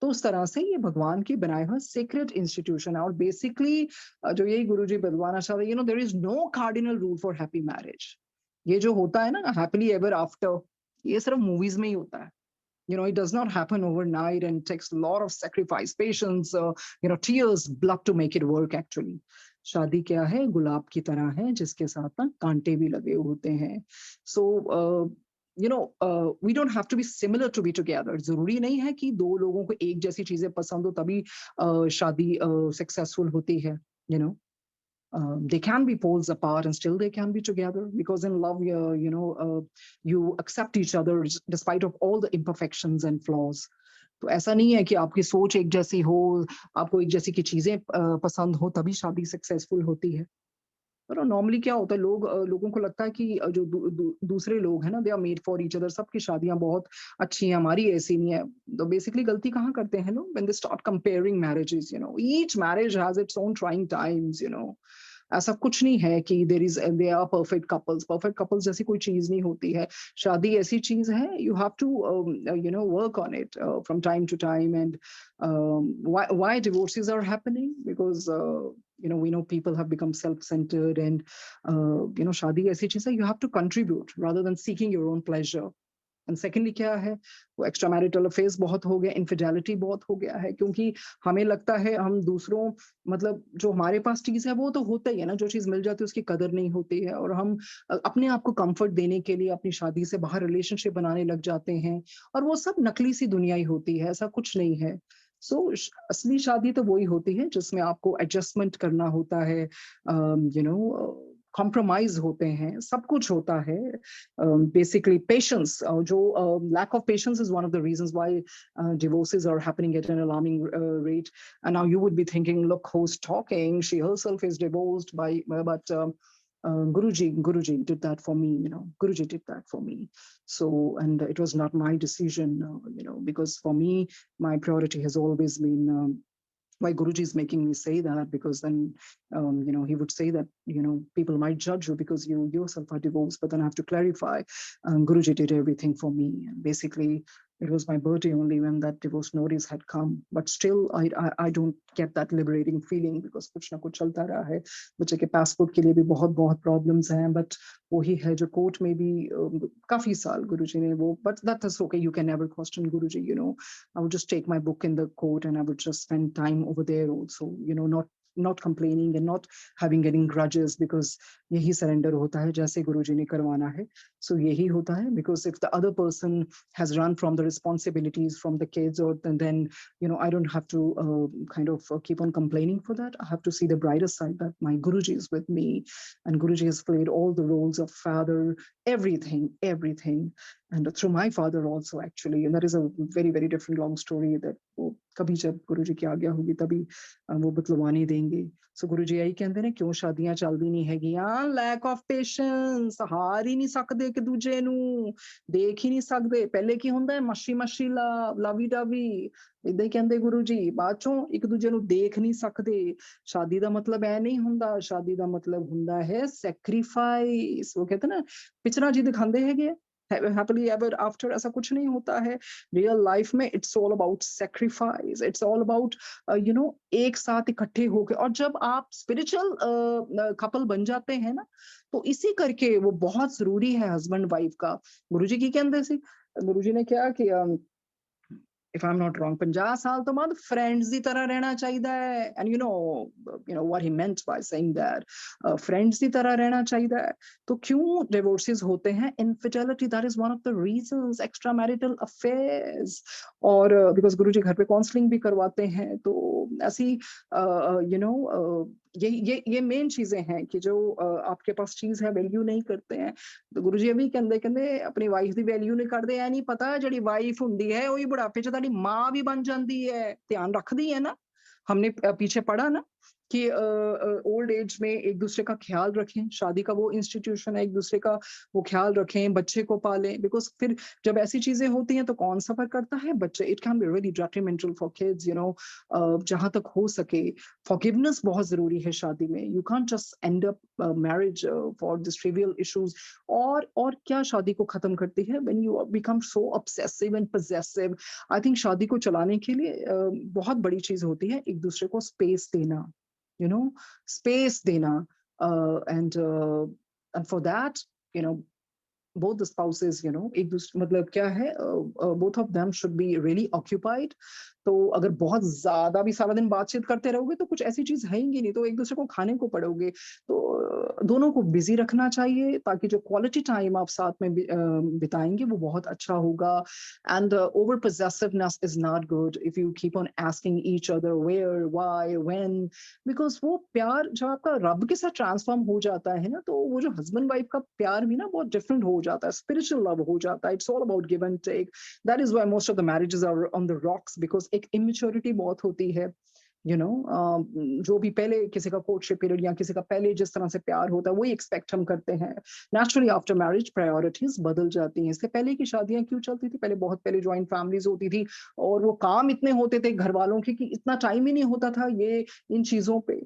तो उस तरह से ये भगवान की बनाए हुए सीक्रेट इंस्टीट्यूशन है। और बेसिकली जो यही गुरुजी बलवाना चाह रहे, there is no cardinal rule for happy marriage. ये जो होता है ना हैप्पीली एवर आफ्टर, ये सिर्फ मूवीज में ही होता है। It does not happen overnight and takes a lot of sacrifice, patience, tears, blood to make it work actually. शादी क्या है? गुलाब की तरह है जिसके साथ ना कांटे भी लगे होते हैं। So we don't have to be similar to be together. जरूरी नहीं है कि दो लोगों को एक जैसी चीजें पसंद हो तभी शादी सक्सेसफुल होती है। you know they can be poles apart and still they can be together, because in love you accept each other despite of all the imperfections and flaws. तो ऐसा नहीं है कि आपकी सोच एक जैसी हो, आपको एक जैसी की चीजें पसंद हो तभी शादी सक्सेसफुल होती है। पर नॉर्मली क्या होता है, लोगों को लगता है कि जो दूसरे लोग हैं ना, they are made for each other, सबकी शादियां बहुत अच्छी हैं, हमारी ऐसी नहीं है। तो बेसिकली गलती कहाँ करते हैं लोग? When they start comparing marriages, each marriage has its own trying times. ऐसा कुछ नहीं है कि दे आर परफेक्ट कपल्स जैसी कोई चीज नहीं होती है। शादी ऐसी चीज है, you have to work on it from time to time. And why divorces are happening? Because we know people have become self-centered, and shadi aisi cheez hai, you have to contribute rather than seeking your own pleasure. And secondly क्या है, वो extra marital affairs बहुत हो गया, infidelity बहुत हो गया है, क्योंकि हमें लगता है हम दूसरों, मतलब जो हमारे पास चीज है वो तो होता ही है ना, जो चीज मिल जाती है उसकी कदर नहीं होती है, और हम अपने आप को कंफर्ट देने के लिए अपनी शादी से बाहर रिलेशनशिप बनाने लग जाते हैं, और वो सब नकली सी दुनिया ही होती है, ऐसा कुछ नहीं है। सो असली शादी तो वही होती है जिसमें आपको एडजस्टमेंट करना होता है, कॉम्प्रोमाइज होते हैं, सब कुछ होता है। Basically patience, जो lack of patience is one of the reasons why divorces are happening at an alarming rate. And now you would be thinking, look who's talking, she herself is divorced by but Guruji did that for me, Guruji did that for me. So, and it was not my decision, because for me my priority has always been why Guruji is making me say that, because then he would say that people might judge you because you yourself are divorced, but then I have to clarify, Guruji did everything for me, and basically it was my birthday only when that divorce notice had come, but still I don't get that liberating feeling, because कुछ ना कुछ चलता रहा है। बच्चे के passport के लिए भी बहुत प्रॉब्लम्स हैं, बट वही है जो कोर्ट में भी काफी साल गुरुजी ने वो, but that is okay, you can never question Guruji. I would just take my book in the court and I would just spend time over there also, not complaining and not having any grudges, because यही surrender होता है जैसे गुरुजी ने करवाना है। So यही होता है, because if the other person has run from the responsibilities from the kids, or then I don't have to kind of keep on complaining for that. I have to see the brighter side, that my Guruji is with me, and Guruji has played all the roles of father, everything, and through my father also actually. And that is a very different long story that वो कभी जब गुरुजी की आज्ञा होगी तभी वो बतलवाने देंगे। सो गुरुजी यही कहते ने, क्यों शादियां चलदी नहीं हैगियां? लैक ऑफ पेशेंस, हार ही नहीं सकते एक दूजे ਨੂੰ, देख ही नहीं सकते। पहले की ਹੁੰਦਾ है मशी लवी डवी, इदा ही कहते गुरु जी, बाद चों एक दूजे ਨੂੰ देख नहीं सकते। शादी ਦਾ मतलब ਐ नहीं ਹੁੰਦਾ, शादी ਦਾ मतलब ਹੁੰਦਾ है सैक्रिफाइस। वो कहते ना पिक्चरां जी दिखांदे हैगे, हैप्पीली एवर आफ्टर ऐसा कुछ नहीं होता है रियल लाइफ में। It's all about sacrifice, it's all about एक साथ इकट्ठे होके। और जब आप स्पिरिचुअल कपल बन जाते हैं ना, तो इसी करके वो बहुत जरूरी है हस्बैंड वाइफ का। गुरुजी की कहते सी, गुरुजी ने क्या कि if I'm not wrong 50 ਸਾਲ ਤੋਂ ਬਾਅਦ friends ਦੀ ਤਰ੍ਹਾਂ ਰਹਿਣਾ ਚਾਹੀਦਾ ਹੈ। and you know what he meant by saying that friends ਦੀ ਤਰ੍ਹਾਂ ਰਹਿਣਾ ਚਾਹੀਦਾ है। तो क्यों divorces होते हैं? infidelity, that is one of the reasons, extramarital affairs। और because गुरुजी घर पे काउंसलिंग भी करवाते हैं, तो ऐसी you know ये मेन चीजें हैं कि जो आपके पास चीज है वैल्यू नहीं करते हैं। तो गुरु जी भी ਕਹਿੰਦੇ ਆਪਣੀ ਵਾਈਫ ਦੀ ਵੈਲਿਊ ਨਹੀਂ ਕਰਦੇ। ਐ ਨਹੀਂ ਪਤਾ ਜਿਹੜੀ ਵਾਈਫ ਹੁੰਦੀ ਹੈ ਉਹੀ ਬੁਢਾਪੇ ਚ ਤੁਹਾਡੀ ਮਾਂ ਵੀ ਬਣ ਜਾਂਦੀ ਹੈ, ਧਿਆਨ ਰੱਖਦੀ ਹੈ ਨਾ। हमने पीछे पढ़ा ना कि ओल्ड एज में एक दूसरे का ख्याल रखें। शादी का वो इंस्टीट्यूशन है, एक दूसरे का वो ख्याल रखें, बच्चे को पालें। बिकॉज फिर जब ऐसी चीजें होती हैं तो कौन सफर करता है? बच्चे। It can be really detrimental for kids, जहां तक हो सके फॉरगिवनेस बहुत जरूरी है शादी में। You can't just and up marriage for this trivial issues. और क्या शादी को खत्म करती है? When you become so obsessive and possessive. I think शादी को चलाने के लिए बहुत बड़ी चीज होती है एक दूसरे को स्पेस देना, स्पेस देना। And for that, you know both the spouses, एक दूसरे मतलब क्या है, both of them should be really occupied। तो अगर बहुत ज्यादा भी सारा दिन बातचीत करते रहोगे तो कुछ ऐसी चीज है ही नहीं, तो एक दूसरे को खाने को पड़ोगे। तो दोनों को बिजी रखना चाहिए ताकि जो क्वालिटी टाइम आप साथ में बिताएंगे वो बहुत अच्छा होगा। And over possessiveness is not good if you keep on asking each other where, why, when। Because वो प्यार जब आपका रब के साथ ट्रांसफॉर्म हो जाता है ना, तो वो जो हस्बैंड वाइफ का प्यार भी ना बहुत डिफरेंट हो जाता है, स्पिरिचुअल लव हो जाता है। It's all about give and take. That is why most of the marriages are on the rocks, because एक इमेच्योरिटी बहुत होती है। जो भी पहले किसी का कोर्टशिप पीरियड या किसी का पहले जिस तरह से प्यार होता है वही एक्सपेक्ट हम करते हैं। नेचुरली आफ्टर मैरिज प्रायोरिटीज बदल जाती हैं। इससे पहले की शादियां क्यों चलती थी? पहले बहुत पहले ज्वाइंट फैमिलीज होती थी और वो काम इतने होते थे घर वालों के कि इतना टाइम ही नहीं होता था ये इन चीजों पे।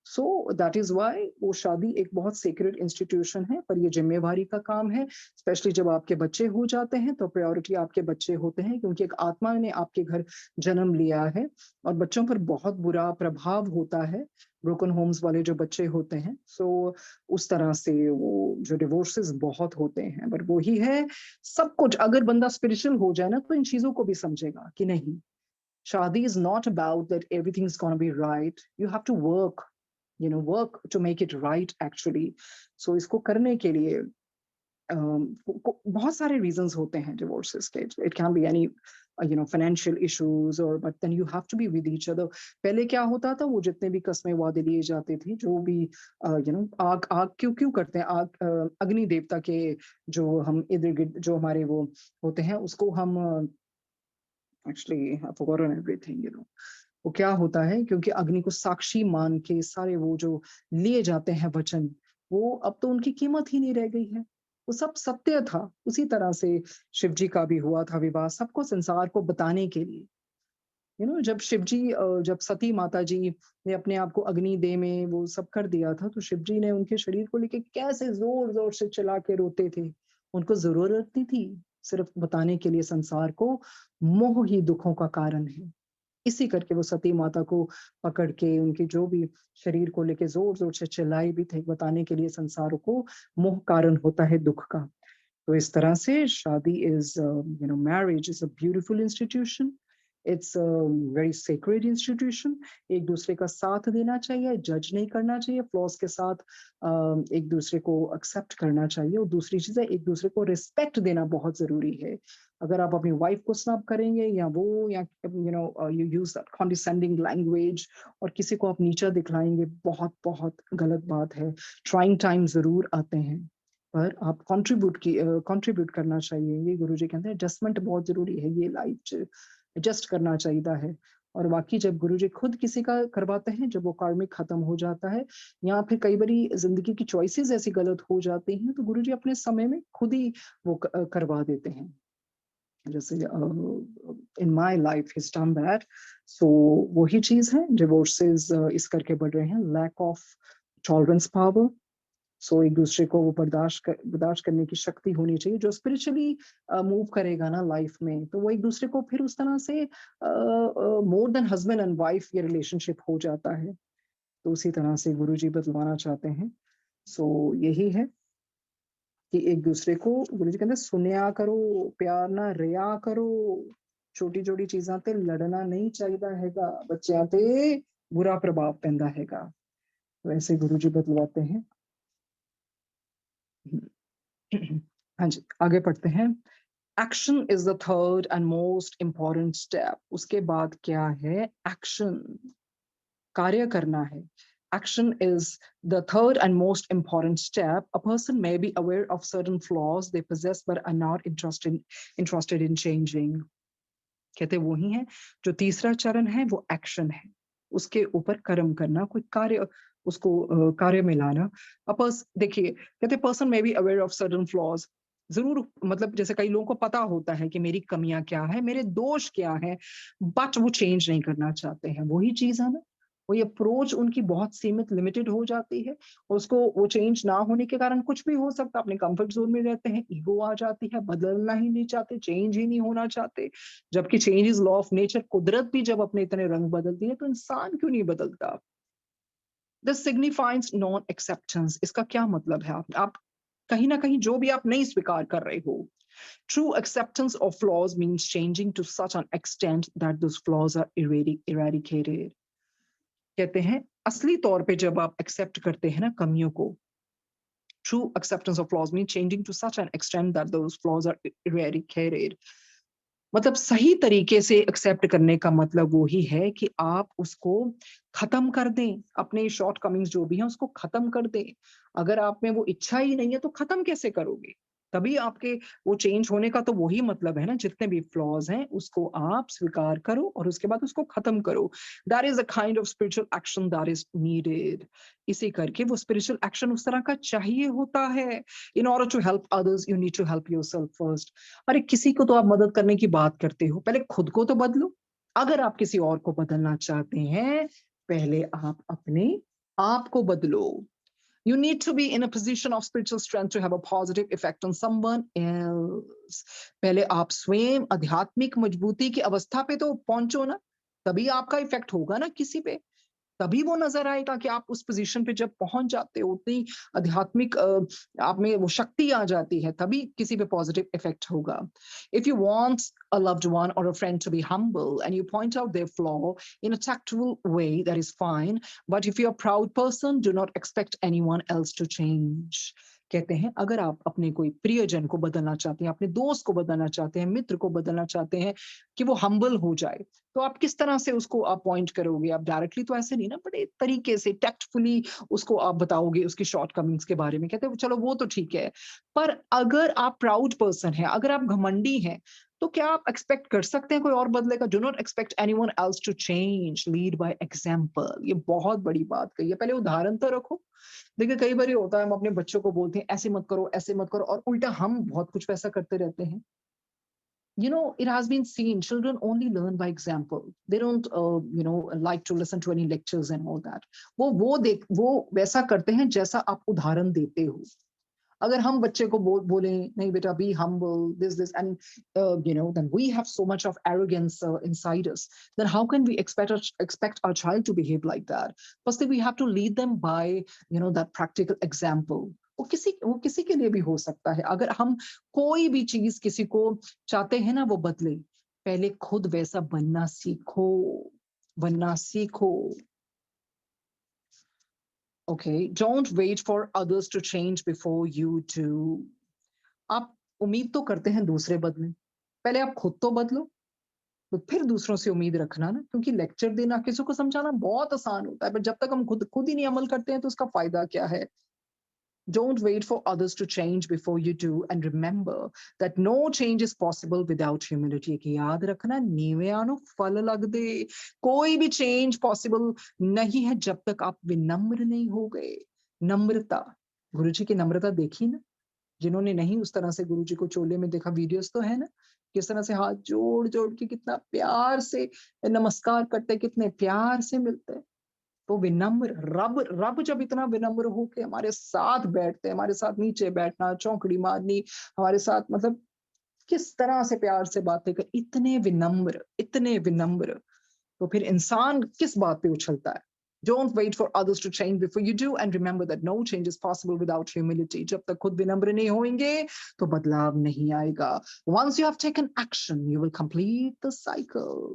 सो दैट इज वाई वो शादी एक बहुत सीक्रेट इंस्टीट्यूशन है, पर ये जिम्मेवारी का काम है। स्पेशली जब आपके बच्चे हो जाते हैं तो प्रायोरिटी आपके बच्चे होते हैं, क्योंकि एक आत्मा ने आपके घर जन्म लिया है और बच्चों पर बहुत बुरा प्रभाव होता है ब्रोकन होम्स वाले जो बच्चे होते हैं। सो उस तरह से वो जो डिवोर्सेस बहुत होते हैं। पर वही है, सब कुछ अगर बंदा स्पिरिचुअल हो जाए ना तो इन चीजों को भी समझेगा कि नहीं, शादी is not about that everything is gonna be right. You have to work, work to make it right actually. So इसको करने के लिए बहुत सारे रीजंस होते हैं डिवोर्सेस के। It can be any financial issues, और but then you have to be with each other. पहले क्या होता था, वो जितने भी कस्में वादे लिए जाते थे, जो भी आग आग क्यों क्यों करते हैं, आग अग्नि देवता के जो हम इर्द गिर्द जो हमारे वो होते हैं उसको हम एक्चुअली आई फॉरगॉटन एवरीथिंग। वो क्या होता है, क्योंकि अग्नि को साक्षी मान के सारे वो जो लिए जाते हैं वचन, वो अब तो उनकी कीमत ही नहीं रह गई है। वो सब सत्य था। उसी तरह से शिव जी का भी हुआ था विवाह, सबको संसार को बताने के लिए। जब शिव जी जब सती माता जी ने अपने आप को अग्नि दे में वो सब कर दिया था, तो शिव जी ने उनके शरीर को लेके कैसे जोर जोर से चिल्ला के रोते थे। उनको जरूरत नहीं थी, सिर्फ बताने के लिए संसार को मोह ही दुखों का कारण है। इसी करके वो सती माता को पकड़ के उनके जो भी शरीर को लेके जोर जोर से चिल्लाई भी थे, बताने के लिए संसार को मोह कारण होता है दुख का। तो इस तरह से शादी is marriage is a beautiful institution. It's a very sacred institution. एक दूसरे का साथ देना चाहिए, जज नहीं करना चाहिए, फ्लॉज के साथ एक दूसरे को एक्सेप्ट करना चाहिए। और दूसरी चीज है, एक दूसरे को रिस्पेक्ट देना बहुत जरूरी है। अगर आप अपनी वाइफ को स्नब करेंगे या you use that condescending language और किसी को आप नीचा दिखलाएंगे, बहुत बहुत गलत बात है। ट्राइंग टाइम जरूर आते हैं, पर आप कंट्रीब्यूट करना चाहिए। ये गुरुजी कहते हैं एडजस्टमेंट बहुत जरूरी है, ये लाइफ एडजस्ट करना चाहिए है। और बाकी जब गुरुजी खुद किसी का करवाते हैं, जब वो कार्मिक खत्म हो जाता है या फिर कई बारी जिंदगी की चॉइसेस ऐसी गलत हो जाती हैं, तो गुरुजी अपने समय में खुद ही वो करवा देते हैं। जैसे in my life his done that. So वही चीज है, डिवोर्सेस इस करके बढ़ रहे हैं, lack of tolerance power, so एक दूसरे को वो बर्दाश्त करने की शक्ति होनी चाहिए। जो स्पिरिचुअली मूव करेगा ना लाइफ में, तो वो एक दूसरे को फिर उस तरह से more than husband and wife ये रिलेशनशिप हो जाता है। तो उसी तरह से गुरुजी बतलाना चाहते हैं। सो यही है कि एक दूसरे को गुरुजी कहते हैं सुनिया करो, प्यार ना रिया करो, छोटी छोटी चीज़ां ते लड़ना नहीं चाहिए हैगा, बच्चों ते बुरा प्रभाव पैंदा हैगा। वैसे गुरुजी बतलाते हैं। हाँ जी, आगे पढ़ते हैं। Action is the third and most important step. उसके बाद क्या है? एक्शन, कार्य करना है। Action is the third and most important step. A person may be aware of certain flaws they possess but are not interested in changing. कहते वो ही है जो तीसरा चरण है, वो एक्शन है। उसके ऊपर कर्म करना, कोई कार्य उसको कार्य में लाना। देखिए कहते person may be aware of certain flaws. जरूर मतलब जैसे कई लोगों को पता होता है कि मेरी कमियां क्या है, मेरे दोष क्या है, बट वो चेंज नहीं करना चाहते हैं। वही चीज है ना, वही अप्रोच उनकी बहुत सीमित लिमिटेड हो जाती है। उसको वो चेंज ना होने के कारण कुछ भी हो सकता है। अपने कंफर्ट जोन में रहते हैं, ईगो आ जाती है, बदलना ही नहीं चाहते, चेंज ही नहीं होना चाहते। जबकि change is law of nature. कुदरत भी जब अपने इतने रंग बदलती है तो इंसान क्यों नहीं बदलता? This signifies non acceptance. इसका क्या मतलब है? आप कहीं ना कहीं जो भी आप नहीं स्वीकार कर रहे हो। True acceptance of flaws means changing to such an extent that those flaws are eradicated. कहते हैं असली तौर पे जब आप एक्सेप्ट करते हैं ना कमियों को, true acceptance of flaws mean changing to such an extent that those flaws are eradicated. मतलब सही तरीके से एक्सेप्ट करने का मतलब वो ही है कि आप उसको खत्म कर दें, अपने शॉर्ट कमिंग्स जो भी हैं उसको खत्म कर दें। अगर आप में वो इच्छा ही नहीं है तो खत्म कैसे करोगे? तभी आपके वो चेंज होने का तो वही मतलब है ना। जितने भी फ्लॉज हैं उसको आप स्वीकार करो और उसके बाद उसको खत्म करो। That is a kind of spiritual action that is needed. इसी करके वो स्पिरिचुअल एक्शन उस तरह का चाहिए होता है। In order to help others you need to help yourself first. अरे किसी को तो आप मदद करने की बात करते हो, पहले खुद को तो बदलो। अगर आप किसी और को बदलना चाहते हैं, पहले आप अपने आप को बदलो। You need to be in a position of spiritual strength to have a positive effect on someone else. पहले आप स्वयं आध्यात्मिक मजबूती की अवस्था पे तो पहुंचो ना, तभी आपका इफेक्ट होगा ना किसी पे। तभी वो नजर आएगा कि आप उस पोजीशन पे जब पहुंच जाते हो, उतनी आध्यात्मिक आप में वो शक्ति आ जाती है, तभी किसी पे पॉजिटिव इफेक्ट होगा। If you want a loved one or a friend to be humble and you point out their flaw in a tactful way, that is fine. But if you're a proud person, do not expect anyone else to change. कहते हैं अगर आप अपने कोई प्रियजन को बदलना चाहते हैं, अपने दोस्त को बदलना चाहते हैं, मित्र को बदलना चाहते हैं कि वो हम्बल हो जाए, तो आप किस तरह से उसको आप पॉइंट करोगे? आप डायरेक्टली तो ऐसे नहीं ना, बड़े तरीके से टैक्टफुली उसको आप बताओगे उसकी शॉर्ट कमिंग्स के बारे में। कहते हैं चलो वो तो ठीक है, पर अगर आप प्राउड पर्सन है, अगर आप घमंडी हैं, तो क्या आप एक्सपेक्ट कर सकते हैं कोई और बदलेगा? Do not expect anyone else to change, lead by example. ये बहुत बड़ी बात कही है। पहले उदाहरण तो रखो। देखिए कई बार ये होता है, हम अपने बच्चों को बोलते हैं ऐसे मत करो, ऐसे मत करो, और उल्टा हम बहुत कुछ वैसा करते रहते हैं। You know, it has been seen children only learn by example. They don't like to listen to any lectures and all that. वो वैसा करते हैं जैसा आप उदाहरण देते हो। अगर हम बच्चे को बोले नहीं बेटा B humble this and then we have so much of arrogance inside us, then how can we expect our child to behave like that? Firstly we have to lead them by that practical example. वो किसी के लिए भी हो सकता है। अगर हम कोई भी चीज किसी को चाहते हैं ना वो बदले, पहले खुद वैसा बनना सीखो। Okay, don't wait for others to change before you do. आप उम्मीद तो करते हैं दूसरे बदलें, पहले आप खुद तो बदलो, तो फिर दूसरों से उम्मीद रखना ना। क्योंकि लेक्चर देना, किसी को समझाना बहुत आसान होता है, पर जब तक हम खुद ही नहीं अमल करते हैं तो उसका फायदा क्या है? Don't wait for others to change before you do, and remember that no change is possible without humility. कि याद रखना, नीवें नु फल लग दे। कोई भी चेंज पॉसिबल नहीं है जब तक आप विनम्र नहीं हो गए। नम्रता, गुरुजी की नम्रता देखी ना? जिन्होंने नहीं उस तरह से गुरुजी को चोले में देखा, वीडियोस तो है ना, किस तरह से हाथ जोड़ जोड़ के कितना प्यार से नमस्कार करते, कितने प्यार से मिलते हैं। तो विनम्र रब रब जब इतना विनम्र हो के हमारे साथ बैठते हैं, हमारे साथ नीचे बैठना, चौकड़ी मारनी, हमारे साथ मतलब किस तरह से प्यार से बातें कर, इतने विनम्र, तो फिर इंसान किस बात पे उछलता है? Don't wait for others to change before you do, and remember that no change is possible without humility. जब तक खुद विनम्र नहीं होंगे तो बदलाव नहीं आएगा. Once you have taken action, you will complete the cycle.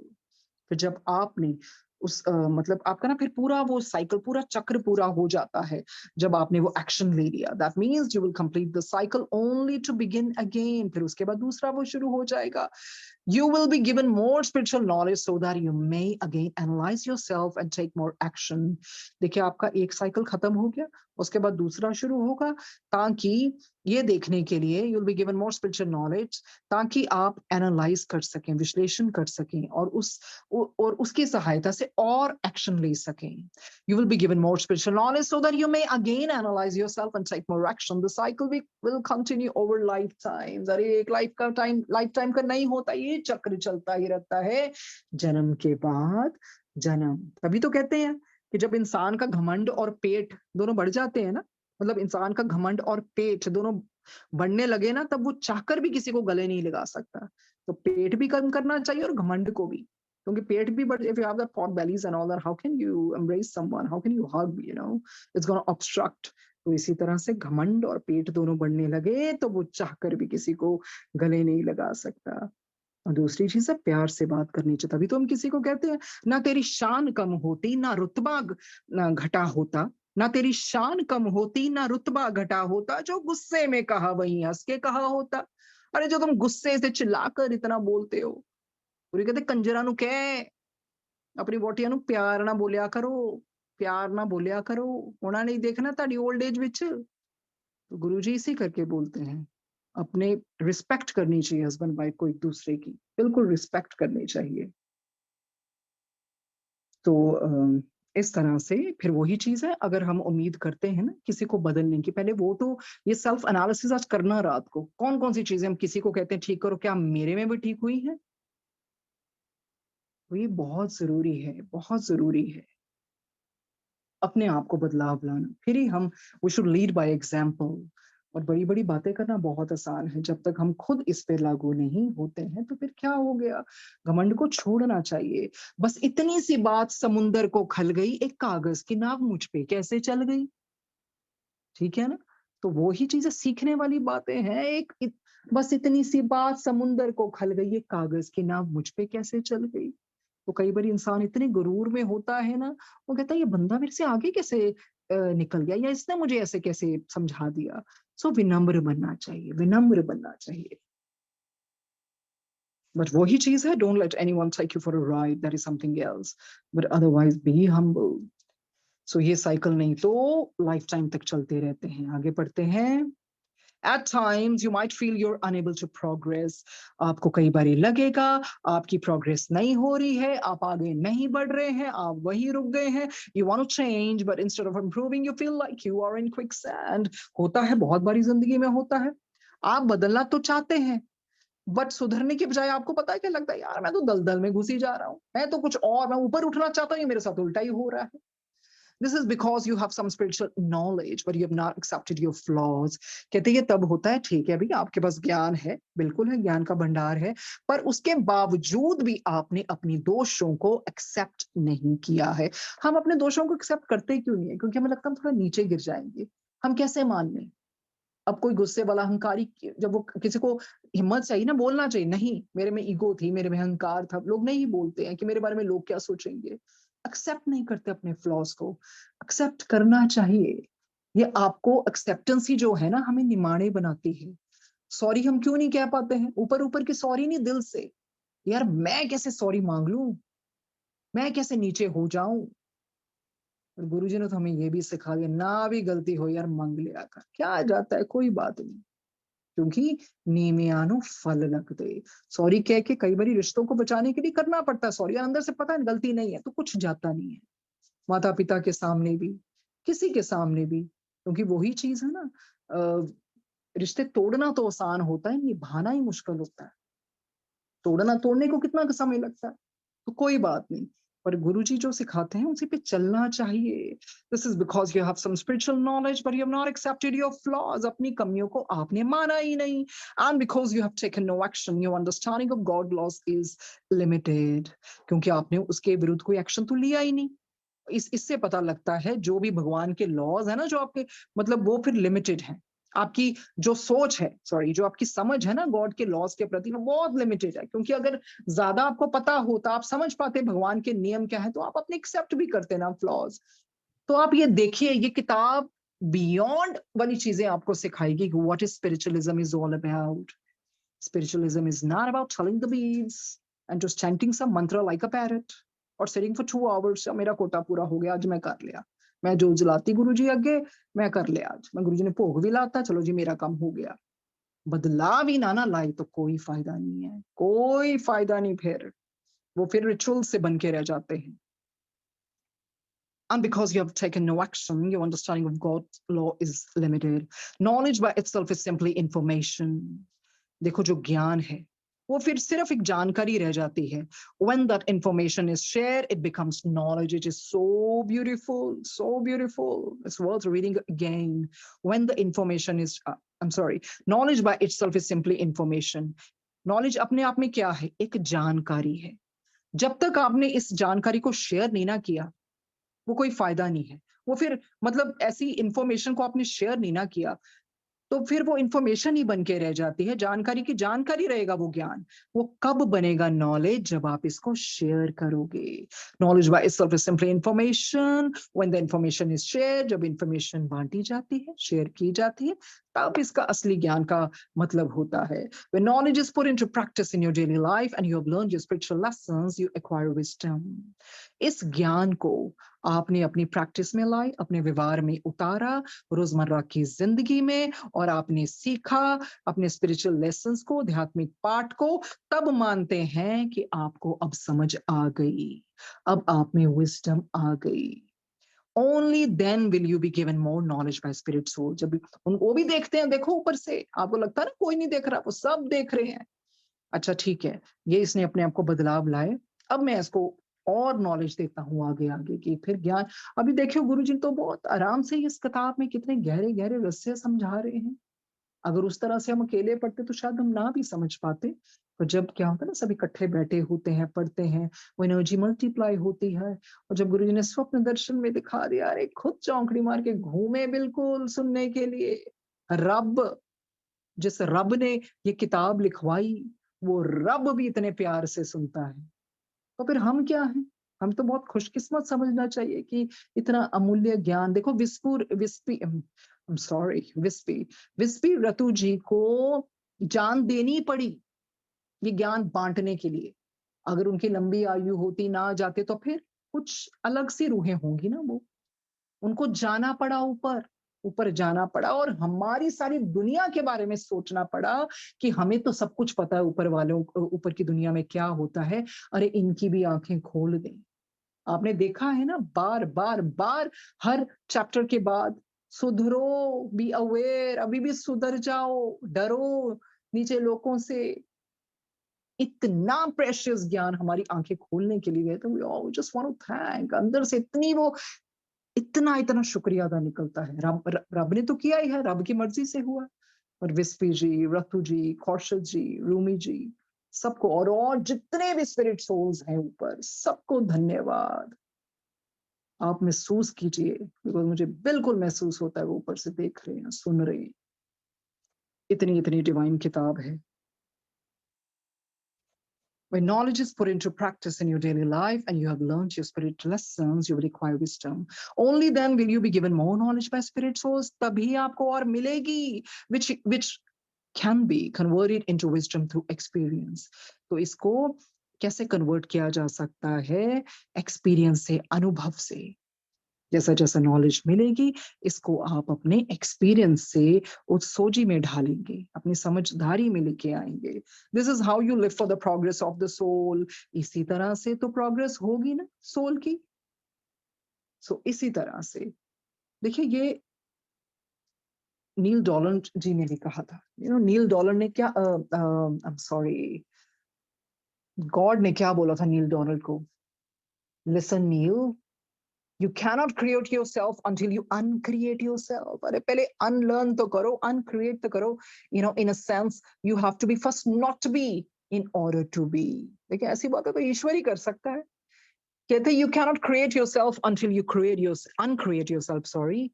फिर जब आपने उस मतलब आपका ना फिर पूरा वो साइकिल, पूरा चक्र पूरा हो जाता है जब आपने वो एक्शन ले लिया. That means you will complete the cycle only to begin again. फिर उसके बाद दूसरा वो शुरू हो जाएगा. You will be given more spiritual knowledge so that you may again analyze yourself and take more action. देखिए आपका एक साइकिल खत्म हो गया, उसके बाद दूसरा शुरू होगा, ताकि ये देखने के लिए you'll be given more spiritual knowledge, ताकि आप एनालाइज कर सकें, विश्लेषण कर सकें और उसकी सहायता से और एक्शन ले सकें. You will be given more spiritual knowledge so that you may again analyze yourself and take more action. The cycle will continue over lifetimes. अरे एक लाइफ टाइम का नहीं होता, ये चक्र चलता ही रहता है, जन्म के बाद जन्म. तभी तो कहते हैं कि जब इंसान का घमंड और पेट दोनों बढ़ जाते हैं ना, मतलब इंसान का घमंड और पेट दोनों बढ़ने लगे ना, तब वो चाहकर भी किसी को गले नहीं लगा सकता. तो पेट भी कम करना चाहिए और घमंड को भी, क्योंकि पेट भी बढ़, if you have that pot bellies and all that, how can you embrace someone, how can you hug, it's going to obstruct. तो इसी तरह से घमंड और पेट दोनों बढ़ने लगे तो वो चाहकर भी किसी को गले नहीं लगा सकता. और दूसरी चीज है प्यार से बात करनी चाहिए. तभी तो हम किसी को कहते हैं ना तेरी शान कम होती ना रुतबा घटा होता, ना तेरी शान कम होती ना रुतबा घटा होता, जो गुस्से में कहा वही हंस के कहा होता. अरे जो तुम गुस्से से चिल्लाकर इतना बोलते हो, पूरी कहते कंजरा नु कह अपनी वोटियां नु प्यार ना बोलिया करो, प्यार ना बोलिया करो, होना नहीं देखना ताड़ी ओल्ड एज विच. तो गुरुजी इसी करके बोलते हैं, अपने रिस्पेक्ट करनी चाहिए हस्बैंड वाइफ को एक दूसरे की, बिल्कुल रिस्पेक्ट करनी चाहिए. तो इस तरह से फिर वही चीज है, अगर हम उम्मीद करते हैं ना किसी को बदलने की, पहले वो तो ये सेल्फ एनालिसिस आज करना. रात को कौन कौन सी चीजें हम किसी को कहते हैं ठीक करो, क्या मेरे में भी ठीक हुई है? तो ये बहुत जरूरी है, बहुत जरूरी है अपने आप को बदलाव लाना. फिर ही हम we should lead by example. और बड़ी बड़ी बातें करना बहुत आसान है, जब तक हम खुद इस पे लागू नहीं होते हैं तो फिर क्या हो गया. घमंड को छोड़ना चाहिए. बस इतनी सी बात समुंदर को खल गई, एक कागज की नाव मुझ पे कैसे चल गई. ठीक है ना. तो वो ही चीजें सीखने वाली बातें हैं. बस इतनी सी बात समुंदर को खल गई, एक कागज की नाव मुझ पे कैसे चल गई. तो कई बार इंसान इतने गुरूर में होता है ना, वो कहता है ये बंदा मेरे से आगे कैसे निकल गया, या इसने मुझे ऐसे कैसे समझा दिया. सो विनम्र बनना चाहिए, विनम्र बनना चाहिए. बट वही चीज है, don't let anyone take you for a ride, that is something else. But otherwise be humble. So ये साइकिल नहीं तो लाइफ टाइम तक चलते रहते हैं. आगे पढ़ते हैं. At times you might feel you're unable to progress. आपको कई बार लगेगा आपकी प्रोग्रेस नहीं हो रही है, आप आगे नहीं बढ़ रहे हैं, आप वहीं रुक गए हैं. You want to change, but instead of improving, you feel like you are in quicksand. होता है, बहुत बारी जिंदगी में होता है. आप बदलना तो चाहते हैं, बट सुधरने की बजाय आपको पता है क्या लगता है, यार मैं तो दलदल में घुसी जा रहा हूँ, मैं तो कुछ और, मैं ऊपर उठना चाहता हूँ, मेरे साथ उल्टा ही हो रहा है. This is because you have some spiritual knowledge, but you have not accepted your flaws. कहते ये तब होता है, ठीक है भैया आपके पास ज्ञान है, बिल्कुल है, ज्ञान का भंडार है, पर उसके बावजूद भी आपने अपनी दोषों को एक्सेप्ट नहीं किया है. हम अपने दोषों को एक्सेप्ट करते क्यों नहीं है? क्योंकि हमें लगता है हम थोड़ा नीचे गिर जाएंगे. हम कैसे मान लें? अब कोई गुस्से वाला अहंकारी, जब वो किसी को हिम्मत चाहिए ना, बोलना चाहिए नहीं मेरे में ईगो थी, मेरे में अहंकार था, लोग नहीं बोलते हैं कि मेरे बारे में लोग क्या सोचेंगे. एक्सेप्ट नहीं करते अपने फ्लॉज को. एक्सेप्ट करना चाहिए. ये आपको एक्सेप्टेंस ही जो है ना हमें निमाणे बनाती है. सॉरी हम क्यों नहीं कह पाते हैं? ऊपर ऊपर की सॉरी नहीं, दिल से. यार मैं कैसे सॉरी मांग लूं, मैं कैसे नीचे हो जाऊं. और गुरुजी ने तो हमें ये भी सिखा दिया, ना भी गलती हो यार मांग लिया कर, क्या जाता है, कोई बात नहीं. क्योंकि नीमियानो फल लग दे. सॉरी कह के कई बार रिश्तों को बचाने के लिए करना पड़ता है सॉरी, अंदर से पता है गलती नहीं है तो कुछ जाता नहीं है. माता पिता के सामने भी, किसी के सामने भी, क्योंकि वही चीज है ना, रिश्ते तोड़ना तो आसान होता है, निभाना ही मुश्किल होता है. तोड़ना, तोड़ने को कितना समय लगता है. तो कोई बात नहीं, पर गुरुजी जो सिखाते हैं उसी पे चलना चाहिए। This is because you have some spiritual knowledge but you have not accepted your flaws, अपनी कमियों को आपने माना ही नहीं, and because you have taken no action, your understanding of God laws is limited, क्योंकि आपने उसके विरुद्ध कोई एक्शन तो लिया ही नहीं। इससे पता लगता है जो भी भगवान के लॉज है ना, जो आपके मतलब वो फिर लिमिटेड है। आपकी जो सोच है, सॉरी, जो आपकी समझ है ना गॉड के लॉज के प्रति, वो बहुत लिमिटेड है। क्योंकि अगर ज्यादा आपको पता होता, आप समझ पाते भगवान के नियम क्या है, तो आप अपने एक्सेप्ट भी करते ना फ्लॉज। तो आप ये देखिए, ये किताब बियॉन्ड वाली चीजें आपको सिखाएगी कि what is spiritualism is all about. Spiritualism is not about telling the beads and just chanting some mantra like a parrot or sitting for 2 hours. मेरा कोटा पूरा हो गया, आज मैं कर लिया, मैं जो जलाती गुरु जी अगे मैं कर लिया, आज मैं गुरु जी ने भोग भी लाता, चलो जी मेरा काम हो गया। बदलाव ही ना लाई तो कोई फायदा नहीं है, कोई फायदा नहीं। फिर वो फिर रिचुअल से बन के रह जाते हैं। And because you have taken no action, your understanding of God's law is limited. Knowledge by itself is simply information. देखो जो ज्ञान है वो फिर सिर्फ एक जानकारी रह जाती है। When that information is shared, it becomes knowledge. It is so beautiful, so beautiful. It's worth reading again. When the information is, I'm sorry, knowledge by itself is simply information. Knowledge अपने आप में क्या है? एक जानकारी है। जब तक आपने इस जानकारी को शेयर नहीं ना किया, वो कोई फायदा नहीं है। वो फिर मतलब ऐसी इंफॉर्मेशन को आपने शेयर नहीं ना किया, तो फिर वो इंफॉर्मेशन ही बन के रह जाती है। जानकारी की जानकारी रहेगा वो ज्ञान। वो कब बनेगा नॉलेज? जब आप इसको शेयर करोगे। Knowledge by itself is simply information. When the information is share, जब इंफॉर्मेशन बांटी जाती है, शेयर की जाती है, तब इसका असली ज्ञान का मतलब होता है। When knowledge is put into practice in your daily life and you have learned your spiritual lessons, you acquire wisdom. इस ज्ञान को आपने अपनी प्रैक्टिस में लाई, अपने व्यवहार में उतारा, रोजमर्रा की जिंदगी में, और आपने सीखा अपने स्पिरिचुअल लेसन्स को, आध्यात्मिक पाठ को, तब मानते हैं कि आपको अब समझ आ गई, अब आप में विजडम आ गई। Only then will you be given more knowledge by spirit soul. जब वो भी देखते हैं, देखो ऊपर से आपको लगता है ना कोई नहीं देख रहा, वो सब देख रहे हैं। अच्छा ठीक है, ये इसने अपने आप को बदलाव लाए, अब मैं इसको और नॉलेज देता हूँ आगे आगे की, फिर ज्ञान। अभी देखियो गुरुजी तो बहुत आराम से इस किताब में कितने गहरे गहरे रहस्य समझा रहे हैं। अगर उस तरह से हम अकेले पढ़ते तो शायद हम ना भी समझ पाते। पर जब क्या होता है ना, सब इकट्ठे बैठे होते हैं, पढ़ते हैं, वो एनर्जी मल्टीप्लाई होती है। और जब गुरुजी ने स्वप्न दर्शन में दिखा दिया, अरे खुद चौंकड़ी मार के घूमे बिल्कुल सुनने के लिए। रब, जिस रब ने ये किताब लिखवाई, वो रब भी इतने प्यार से सुनता है। तो फिर हम क्या हैं? हम तो बहुत खुशकिस्मत समझना चाहिए कि इतना अमूल्य ज्ञान। देखो विस्पुर विस्पी सॉरी विस्पी विस्पी रतु जी को जान देनी पड़ी ये ज्ञान बांटने के लिए। अगर उनकी लंबी आयु होती, ना जाते, तो फिर कुछ अलग सी रूहें होंगी ना वो। उनको जाना पड़ा ऊपर, ऊपर जाना पड़ा, और हमारी सारी दुनिया के बारे में सोचना पड़ा कि हमें तो सब कुछ पता है ऊपर वालों, ऊपर की दुनिया में क्या होता है। अरे इनकी भी आंखें खोल दें। आपने देखा है ना, बार बार बार हर चैप्टर के बाद, सुधरो, बी अवेयर, अभी भी सुधर जाओ, डरो नीचे लोगों से। इतना प्रेशियस ज्ञान हमारी आंखें खोलने के लिए है, तो we just want to thank. अंदर से इतनी वो इतना इतना शुक्रिया अदा निकलता है। रब ने तो किया ही है, रब की मर्जी से हुआ। और विस्पी जी, रतु जी, कौशल जी, रूमी जी, सबको, और जितने भी स्पिरिट सोल्स हैं ऊपर, सबको धन्यवाद। आप महसूस कीजिए, बिकॉज मुझे बिल्कुल महसूस होता है वो ऊपर से देख रहे हैं, सुन रहे हैं। इतनी इतनी डिवाइन किताब है। When knowledge is put into practice in your daily life and you have learned your spirit lessons, you will acquire wisdom. Only then will you be given more knowledge by spirit souls. तभी आपको और मिलेगी, which can be converted into wisdom through experience. तो इसको कैसे convert किया जा सकता है? एक्सपीरियंस से, अनुभव से। जैसा जैसा नॉलेज मिलेगी, इसको आप अपने एक्सपीरियंस से उस सोजी में ढालेंगे, अपनी समझदारी में लेके आएंगे। This is how you live for the progress of the soul. इसी तरह से तो प्रोग्रेस होगी ना सोल की। सो इसी तरह से देखिए, ये नील डॉलन जी ने भी कहा था। नील डॉलन ने क्या, आई एम सॉरी, गॉड ने क्या बोला था नील डॉलन को? Listen, Neil, you cannot create yourself until you uncreate yourself. अरे पहले unlearn तो करो, uncreate तो करो. In a sense, you have to be first not to be in order to be. देखिए ऐसी बातें तो ईश्वर ही कर सकता है. कहते you cannot create yourself until you uncreate yourself, sorry.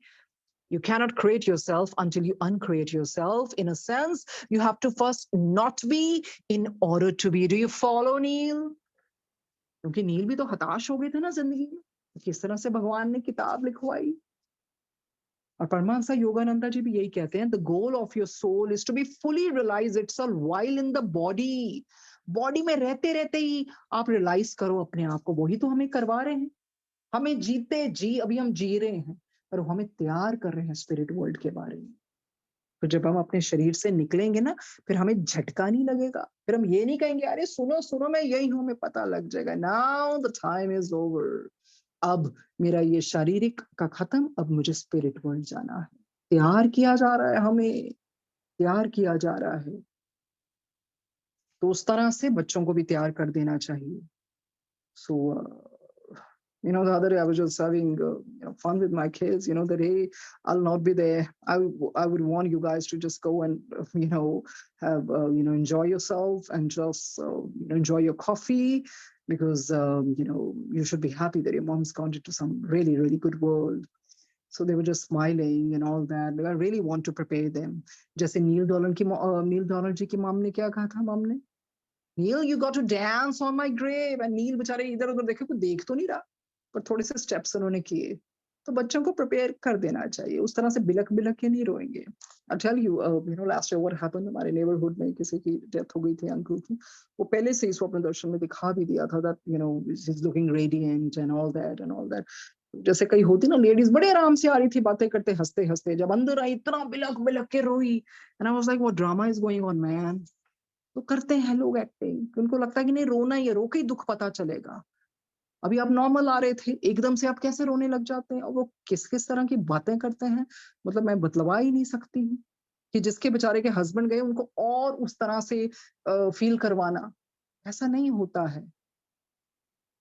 You cannot create yourself until you uncreate yourself. In a sense, you have to first not be in order to be. Do you follow, Neil? क्योंकि नील भी तो हताश हो गए थे ना जिंदगी में. किस तरह से भगवान ने किताब लिखवाई. और परमहंस योगानंदा जी भी यही कहते हैं, the goal of your soul is to be fully realise itself while in the body. Body में रहते रहते ही आप रियलाइज करो अपने आप को. वही तो हमें करवा रहे हैं. हमें जीते जी अभी हम जी रहे हैं, पर हमें तैयार कर रहे हैं स्पिरिट वर्ल्ड के बारे में. तो जब हम अपने शरीर से निकलेंगे ना, फिर हमें झटका नहीं लगेगा. फिर हम ये नहीं कहेंगे अरे सुनो सुनो मैं यही हूं, हमें पता लग जाएगा. Now the time is over. अब मेरा ये शारीरिक का खत्म, अब मुझे स्पिरिट वर्ल्ड जाना है. तैयार किया जा रहा है, हमें तैयार किया जा रहा है. तो उस तरह से बच्चों को भी तैयार कर देना चाहिए. सो the other day I was just having fun with my kids. That hey, I'll not be there. I would want you guys to just go and have enjoy yourself and just enjoy your coffee, because you should be happy that your mom's gone into some really really good world. So they were just smiling and all that. Like, I really want to prepare them. जैसे नील dollar जी की mom ने क्या कहा था. Mom ने, Neil, you got to dance on my grave. And Neil बेचारे इधर उधर देखे, कोई देख तो नहीं रहा, पर थोड़े से स्टेप्स उन्होंने किए. तो बच्चों को प्रिपेयर कर देना चाहिए. उस तरह से बिलक बिलक के नहीं रोएंगे. I'll tell you, last year what happened. हमारे नेबरहुड में किसी की डेथ हो गई थी, अंकल की. वो पहले से ही स्वप्न दर्शन में दिखा भी दिया था that she's looking radiant and all that. जैसे कई होती ना लेडीज, बड़े आराम से आ रही थी, बातें करते हंसते हंसते. जब अंदर आई इतना बिलक बिलक के रोई. And I was like, what drama is going on man. तो करते हैं लोग एक्टिंग. उनको लगता है कि नहीं रोना ही है, रो के ही दुख पता चलेगा. अभी आप नॉर्मल आ रहे थे, एकदम से आप कैसे रोने लग जाते हैं. और वो किस किस तरह की बातें करते हैं, मतलब मैं बतलवा ही नहीं सकती हूँ. कि जिसके बेचारे के हस्बैंड गए, उनको और उस तरह से फील करवाना, ऐसा नहीं होता है.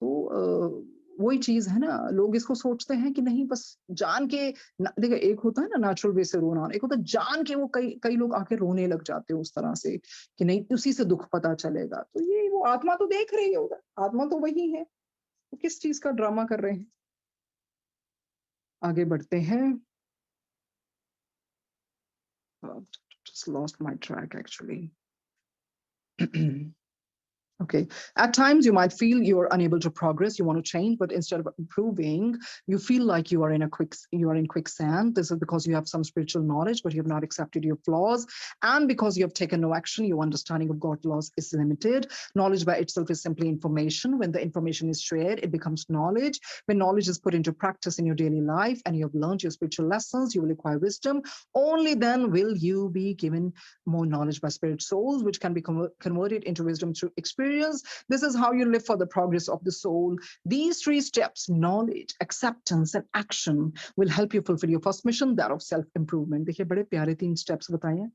तो वही चीज है ना, लोग इसको सोचते हैं कि नहीं बस जान के. देखिए एक होता है ना नेचुरल वे से रोना, एक होता है जान के. वो कई कई लोग आके रोने लग जाते हैं उस तरह से कि नहीं उसी से दुख पता चलेगा. तो ये वो आत्मा तो देख रही है उधर, आत्मा तो वही है. तो किस चीज का ड्रामा कर रहे हैं. आगे बढ़ते हैं. Just lost my track actually. Okay. At times, you might feel you're unable to progress. You want to change, but instead of improving, you feel like you are in quicksand. This is because you have some spiritual knowledge, but you have not accepted your flaws, and because you have taken no action, your understanding of God's laws is limited. Knowledge by itself is simply information. When the information is shared, it becomes knowledge. When knowledge is put into practice in your daily life, and you have learned your spiritual lessons, you will acquire wisdom. Only then will you be given more knowledge by spirit souls, which can be converted into wisdom through experience. This is how you live for the progress of the soul. These 3 steps, knowledge, acceptance, and action, will help you fulfill your first mission, that of self-improvement. देखिए बड़े प्यारे 3 steps बताए हैं.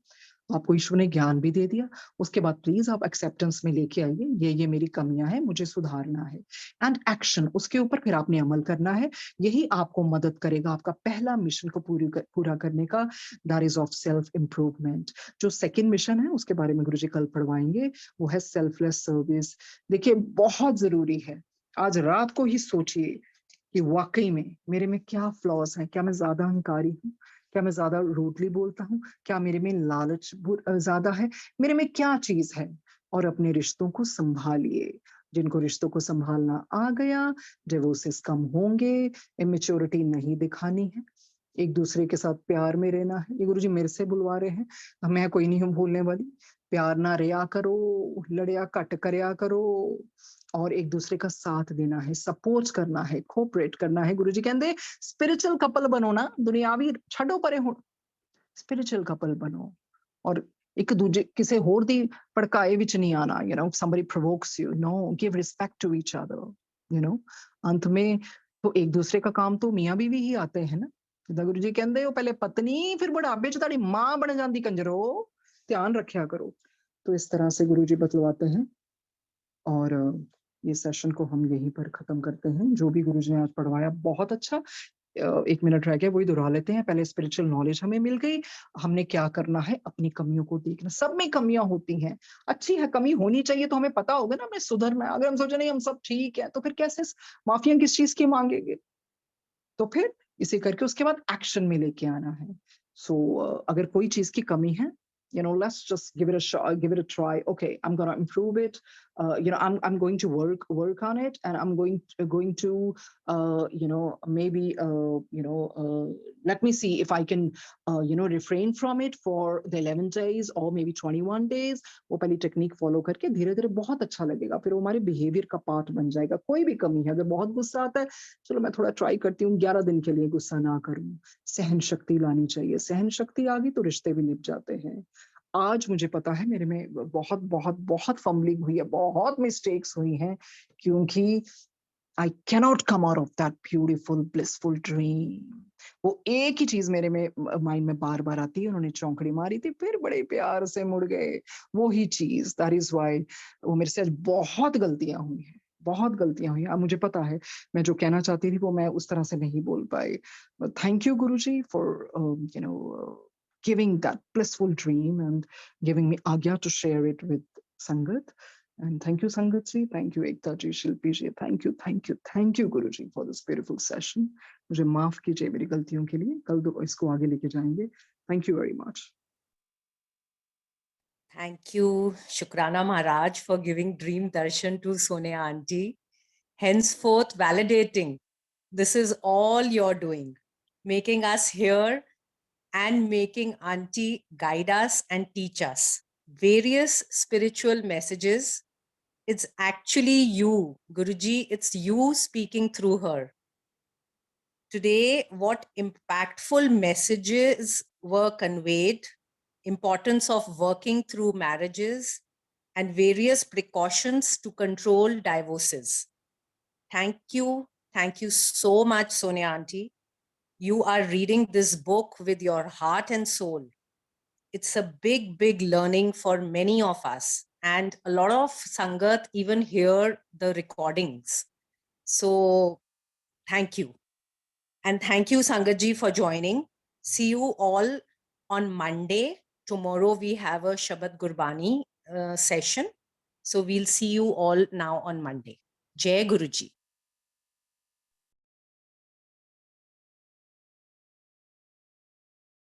आपको ईश्वर ने ज्ञान भी दे दिया. उसके बाद प्लीज आप एक्सेप्टेंस में लेके आइए, ये मेरी कमियां हैं, मुझे सुधारना है. एंड एक्शन, उसके ऊपर फिर आपने अमल करना है. यही आपको मदद करेगा आपका पहला मिशन को पूरा करने का, that is of self improvement. जो सेकंड मिशन है उसके बारे में गुरुजी कल पढ़वाएंगे, वो है सेल्फलेस सर्विस. देखिए बहुत जरूरी है. आज रात को ही सोचिए कि वाकई में मेरे में क्या फ्लॉज हैं. क्या मैं ज्यादा अहंकारी हूँ? क्या मैं ज्यादा रूडली बोलता हूँ? क्या मेरे में लालच ज्यादा है? मेरे में क्या चीज है? और अपने रिश्तों को संभालिए. जिनको रिश्तों को संभालना आ गया, डिवोर्सेस कम होंगे. इमेच्योरिटी नहीं दिखानी है. एक दूसरे के साथ प्यार में रहना है. ये गुरुजी मेरे से बुलवा रहे हैं, मैं कोई नहीं हूँ भूलने वाली. प्यार ना रिया करो, लड़िया कट करया करो, और एक दूसरे का साथ देना है, सपोर्ट करना है, कोऑपरेट करना है. गुरुजी कहते स्पिरिचुअल कपल बनो ना, दुनियावी छड़ो परे हो, स्पिरिचुअल कपल बनो. और एक दूजे किसी होर दी भड़काए विच नहीं आना. somebody provokes you, no, give respect to each other. अंत में तो एक दूसरे का काम तो मियां बीवी ही आते हैं ना. गुरु जी कहते हो पहले पत्नी, फिर बुढ़ापे च ताड़ी मां बन जाती कंजरो, ध्यान रखा करो. तो इस तरह से गुरु जी बतलवाते हैं. और ये सेशन को हम यहीं पर ख़त्म करते हैं। जो भी गुरुजी ने आज पढ़वाया बहुत अच्छा। 1 मिनट रह गया, वही दोहरा लेते हैं। पहले स्पिरिचुअल नॉलेज हमें मिल गई, हमने क्या करना है, अपनी कमियों को देखना। सब में कमियाँ होती हैं, अच्छी है, कमी होनी चाहिए तो हमें पता होगा ना हमें सुधरना है। अगर हम सोचे नहीं हम सब ठीक है, तो फिर कैसे माफ़ियाँ किस चीज़ की माँगेंगे? तो फिर इसे करके उसके बाद एक्शन में लेके आना है। सो अगर कोई चीज़ की कमी है, let's just give it a shot, give it a try. Okay, I'm gonna improve it. I'm going to work on it, and I'm going to maybe let me see if I can refrain from it for the 11 days or maybe 21 days. वो पहली technique follow करके धीरे-धीरे बहुत अच्छा लगेगा, फिर वो हमारे बिहेवियर का पार्ट बन जाएगा। कोई भी कमी है, अगर बहुत गुस्सा आता है, चलो मैं थोड़ा ट्राई करती हूँ 11 दिन के लिए गुस्सा ना करूँ। सहन शक्ति लानी चाहिए, सहन शक्ति आ गई तो रिश्ते भी निभ जाते हैं। आज मुझे पता है मेरे में बहुत फंबलिंग हुई है, बहुत मिस्टेक्स हुई हैं, क्योंकि I cannot come out of that beautiful blissful dream. वो एक ही चीज़ मेरे में माइंड में बार-बार आती है, उन्होंने चौंकड़ी मारी थी, फिर बड़े प्यार से मुड़ गए। वो ही चीज़, दैट इज़ व्हाई वो मेरे से आज बहुत गलतियाँ हुई हैं, बहुत गलतियाँ हुई हैं। अब मुझे पता है, मैं जो कहना चाहती थी वो मैं उस तरह से नहीं बोल पाई। Thank you Guruji for giving that blissful dream and giving me आज्ञा to share it with संगत। And thank you, Sangat ji. Thank you, Ekta ji, Shilpi ji. Thank you, Guru ji, for this beautiful session. मुझे माफ कीजिए मेरी गलतियों के लिए। कल इसको आगे लेके जाएंगे। Thank you very much. Thank you, Shukrana Maharaj, for giving dream darshan to Sonia Auntie. Henceforth, validating this is all you're doing, making us hear and making Auntie guide us and teach us various spiritual messages. It's actually you, Guruji, it's you speaking through her. Today, what impactful messages were conveyed, importance of working through marriages, and various precautions to control divorces. Thank you so much, Sonia Auntie. You are reading this book with your heart and soul. It's a big learning for many of us, and a lot of Sangat even hear the recordings. So thank you. And thank you, Sangatji, for joining. See you all on Monday. Tomorrow we have a Shabad Gurbani session. So we'll see you all now on Monday. Jai Guruji.